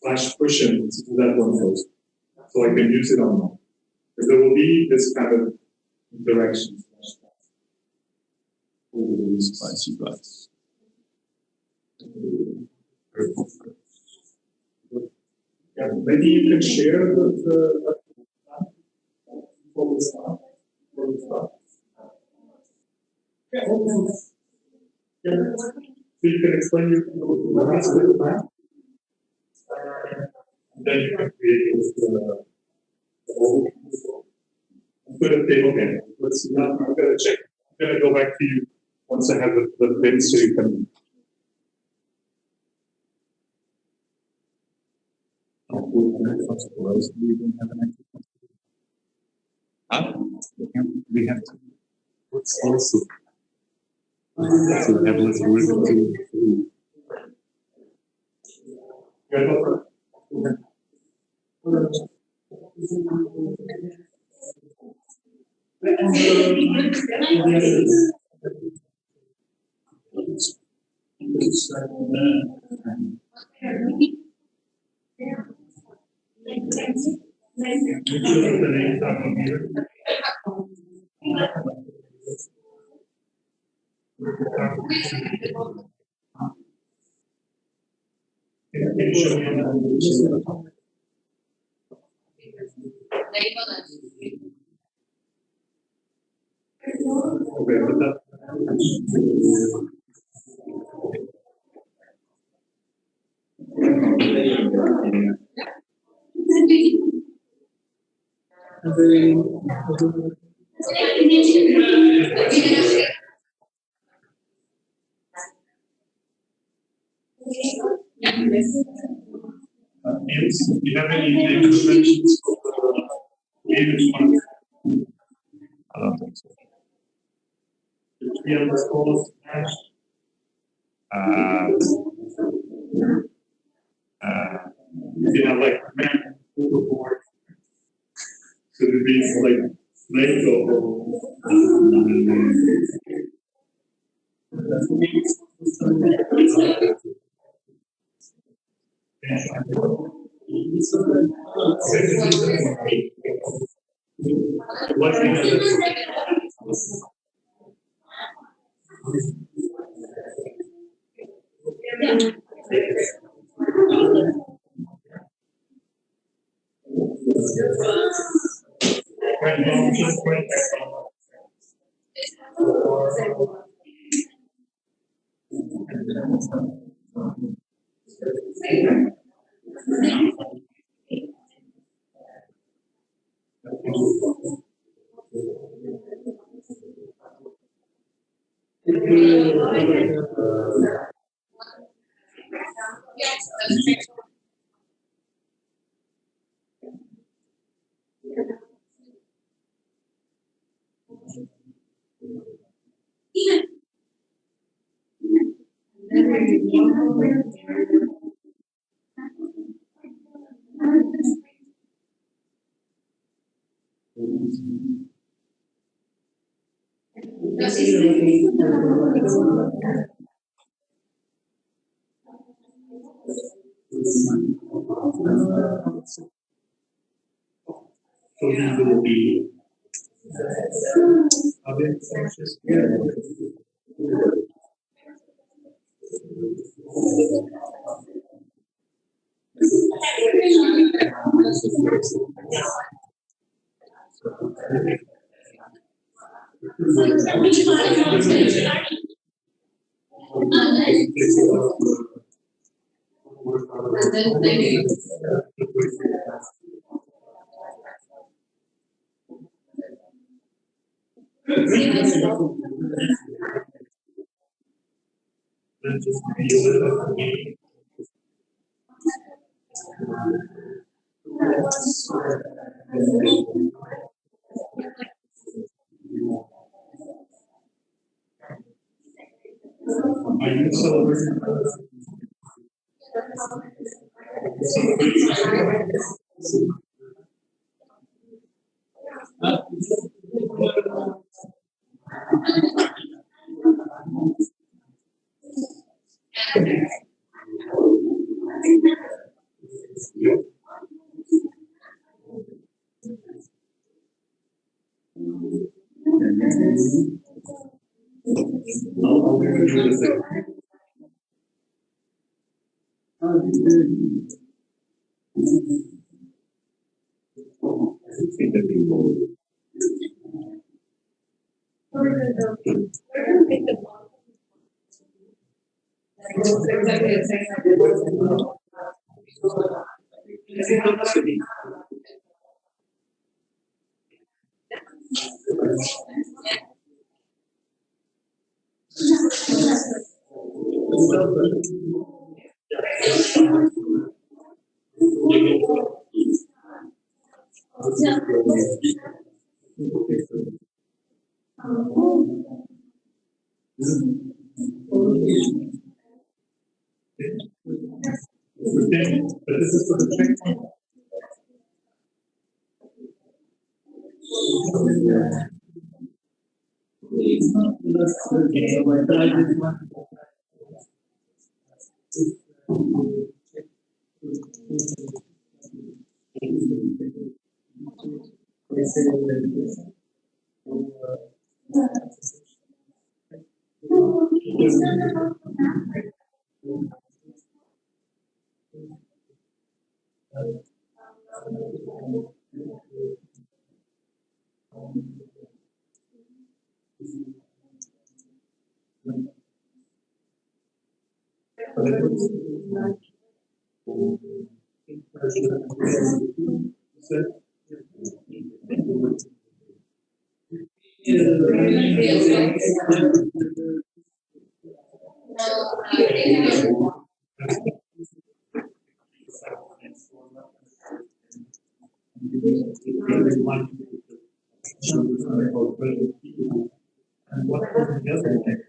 A: / push him to do that one first. So I can use it or not. Because there will be this kind of interaction. Yeah, maybe you can share the before we start. Yeah, yeah. So you can explain your ask with the map. And then you can create the whole. Put a table in. Let's see. I'm gonna check. I'm gonna go back to you once I have the pin so you can. We have to. What's also. So have less work to. Yeah, no Okay, but that. Do you have any conventions for leaders?
B: I don't think so.
A: We have this call. You have like man board. So it be like what's the right now, just right Feasibility.
C: Which part of the study?
D: And then maybe
A: Are you celebrating?
D: exactly the same.
A: Okay, but this is for the checkpoint. And what was the other thing?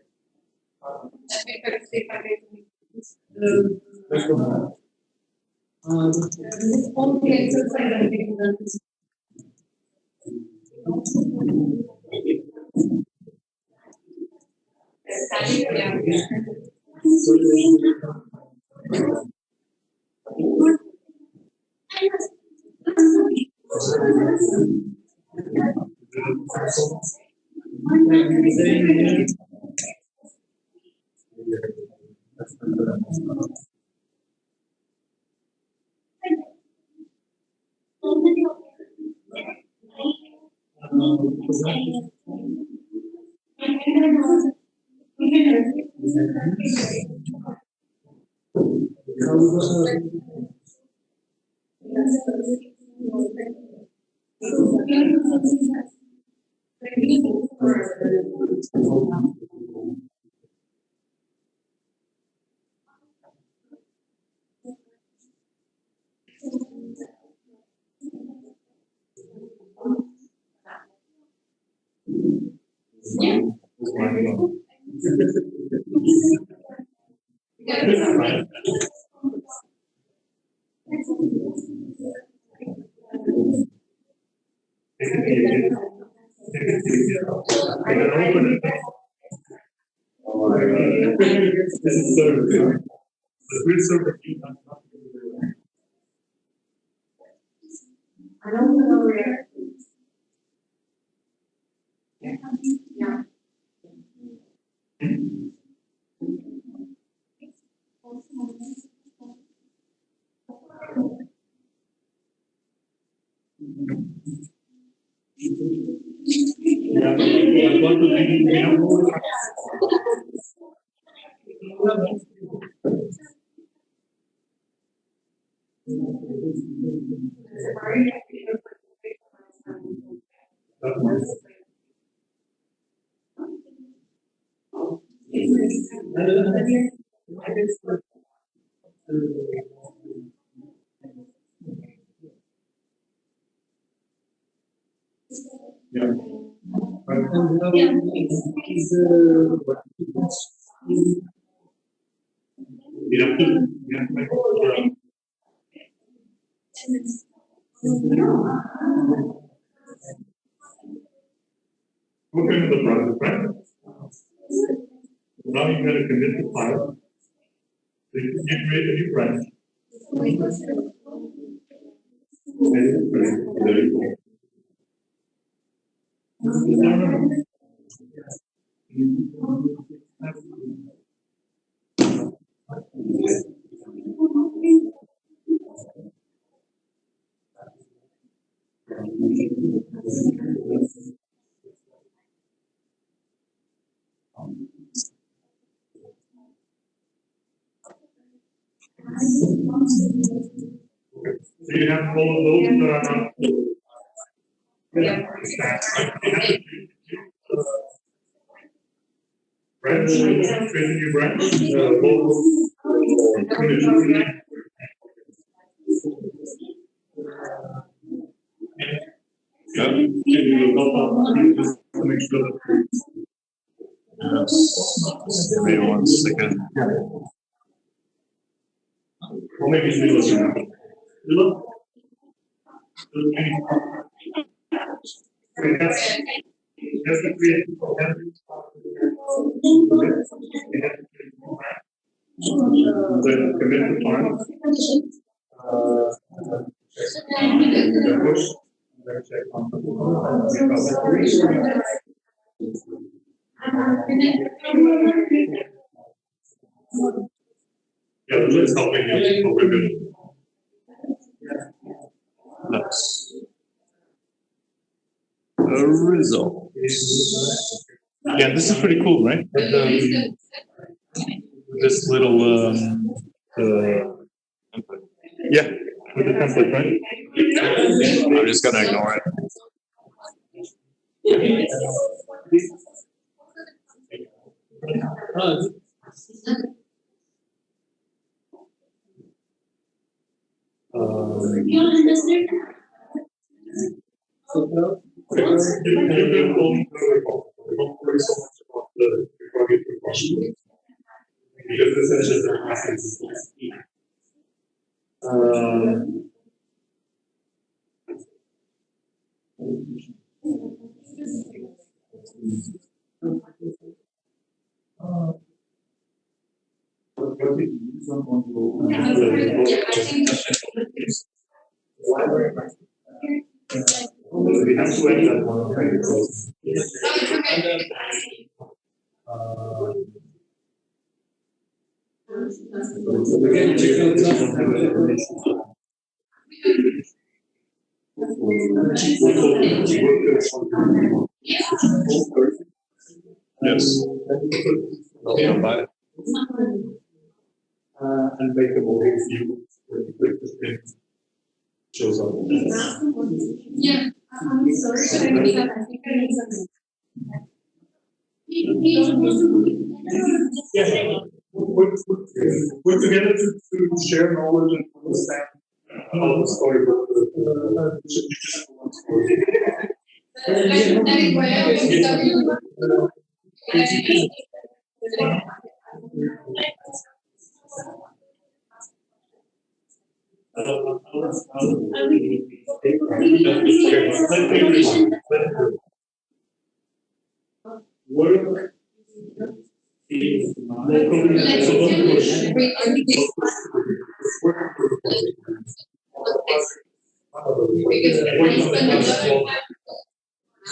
A: This is service. The grid service.
D: I don't know where. Yeah.
A: Yeah, what do we have more? Yeah. You have to make We're going to the project, right? Now you're going to commit the file. You create a new branch. Very cool. So you have all of those that are not. Branch, create a new branch,
B: Yeah.
A: Just to make sure that.
B: Yes. Give me 1 second.
A: Or maybe it's Milo. Milo? That's the create. Then commit the file. Push. Then check on Yeah, let's help you. We're good.
B: That's the result.
A: Yeah, this is pretty cool, right? This little yeah, with the template, right?
B: I'm just gonna ignore it.
C: You all understand?
A: Because this is just we have to end that one.
B: Yes. Okay, I'll buy it.
A: And make a movie view when you click the pin. Shows up.
C: Yeah. I'm sorry.
A: Yeah. We're together to share knowledge and understand how the story work is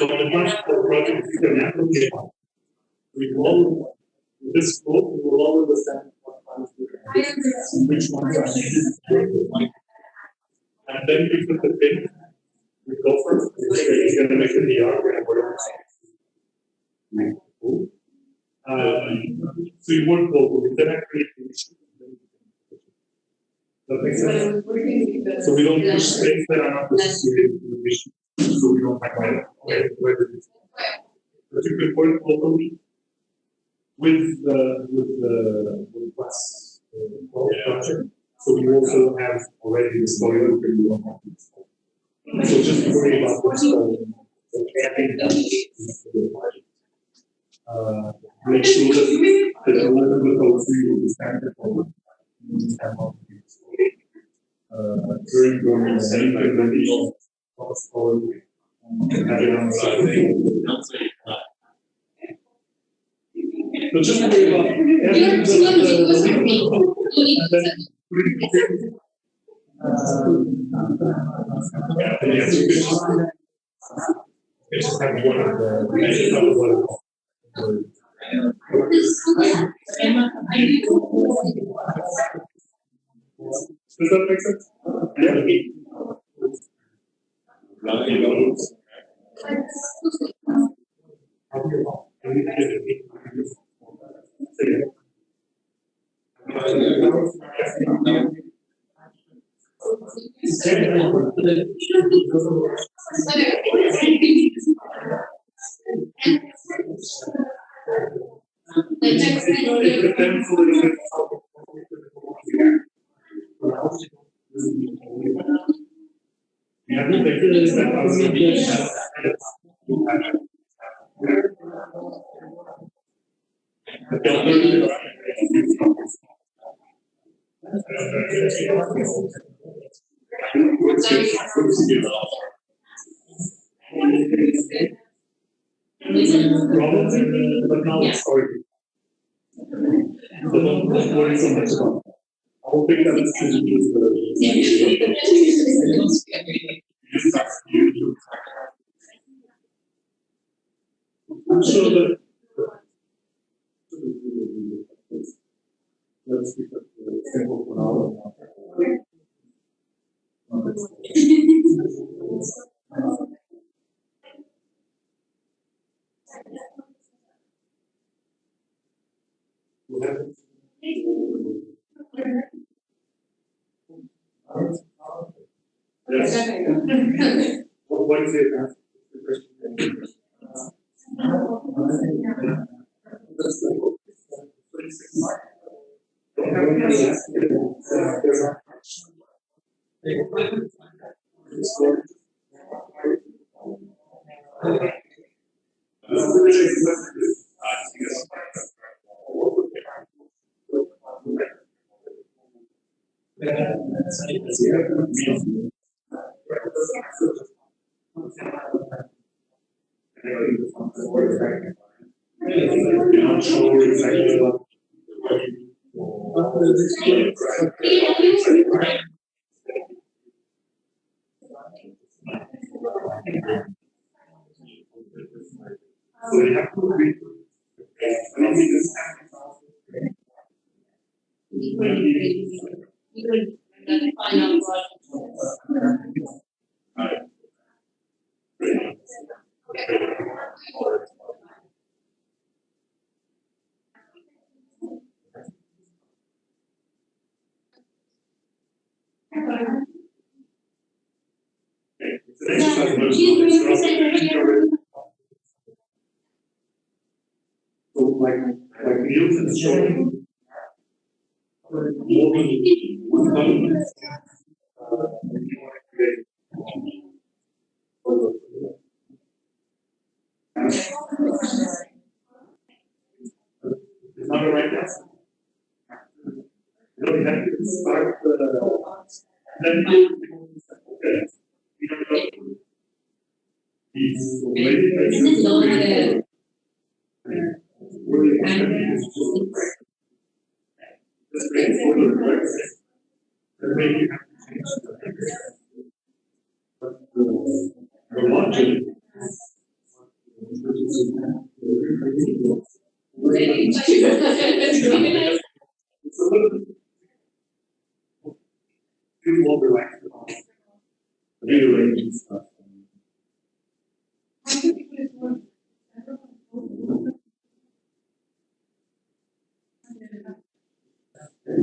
A: So the project is an application. We will, with this scope, we will all understand what funds we have, which ones are needed. And then we put the pin, we go for it, we say it's gonna make it the yard, and whatever. So you work locally, then I create the issue. That makes sense? So we don't push things that are not associated with the mission, so we don't have whether it's. But you could work locally with the class structure. So we also have already the story that we don't have. So just worry about this adding that to the project. Make sure that the level of code we understand the problem. During the same implementation of code and having on something. So just worry about adding the just have one of the does that make sense? Probably, but now it's already. So don't worry so much about it. I'll pick up the I'm sure that. Let's pick up the sample for now. Yes. What is it? Not sure exactly what. So you have to read. So like Niels is showing more than 100. It's not the right answer. You don't have to start then okay. He's already the logic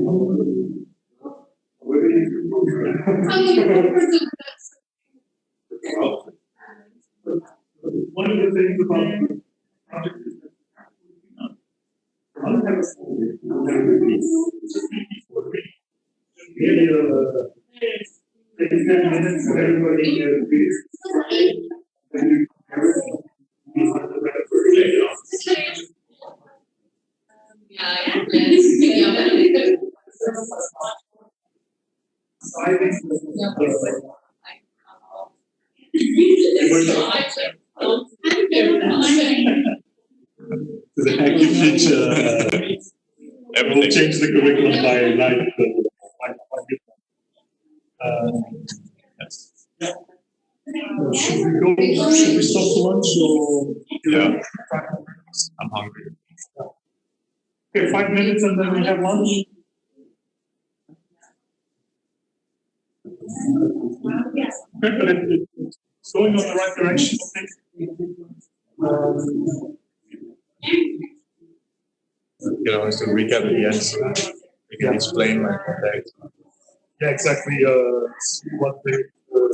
A: One of the things about the project is that a lot of times take 10 minutes and everybody agrees. Then you compare it. So I think the active teach we'll
B: Everything.
A: change the curriculum by like
B: Yes.
A: should we stop for lunch or?
B: Yeah. I'm hungry.
A: Okay, 5 minutes and then we have lunch. Okay, but it's going on the right direction, I think.
B: You can always do a recap at the end, so we can explain like what they.
A: Yeah, exactly, what they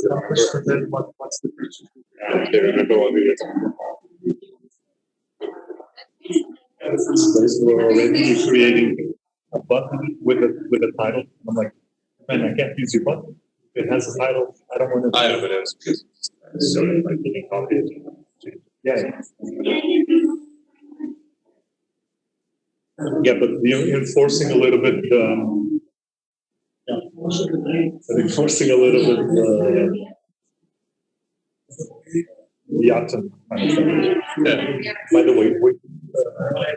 A: accomplished and then what's the future.
B: Okay, remember what we were talking about.
A: We're already creating a button with a title. I'm like, man, I can't use your button. It has a title. I don't want to.
B: I know, but it was because it's sort of like getting copied.
A: Yeah. Yeah, but enforcing a little bit, enforcing a little bit, the atom kind of thing.
B: Yeah.
A: By the way, we,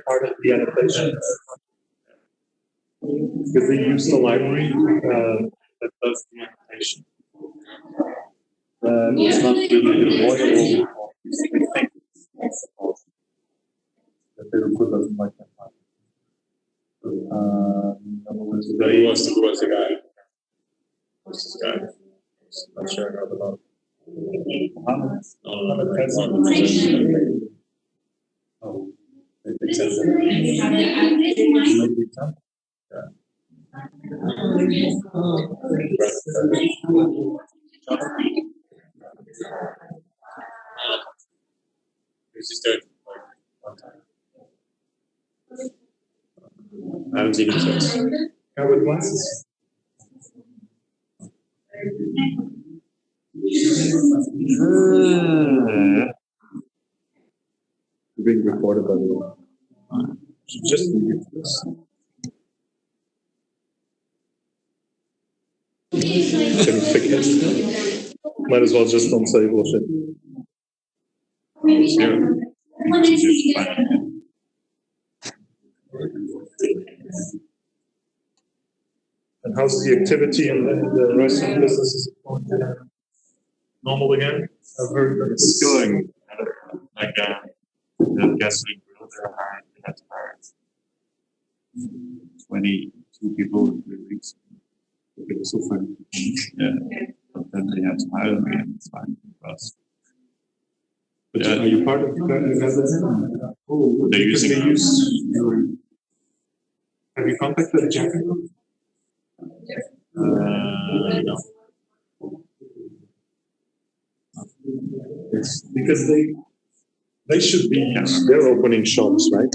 A: part of the annotation, because they use the library, that does the annotation. It's not really avoidable. That they put doesn't like that.
B: Who was the guy? Who's this guy? Not sure about.
A: Oh.
B: Who's this dude? One time. I haven't seen him since.
A: With glasses.
B: Being recorded by the just this.
A: Might as well just don't say bullshit. And how's the activity in the rest of the businesses going? Normal again? I've heard that
B: It's going better. Like the gasoline grill, they had to hire 22 people in 3 weeks.
A: it was so funny.
B: Yeah. But then they had to hire them again. It's fine for us.
A: But
B: Yeah.
A: are you part of that? Oh,
B: They're
A: because
B: using
A: they use your. Have you contacted the Jack?
B: No.
A: It's because they should be, they're opening shops, right?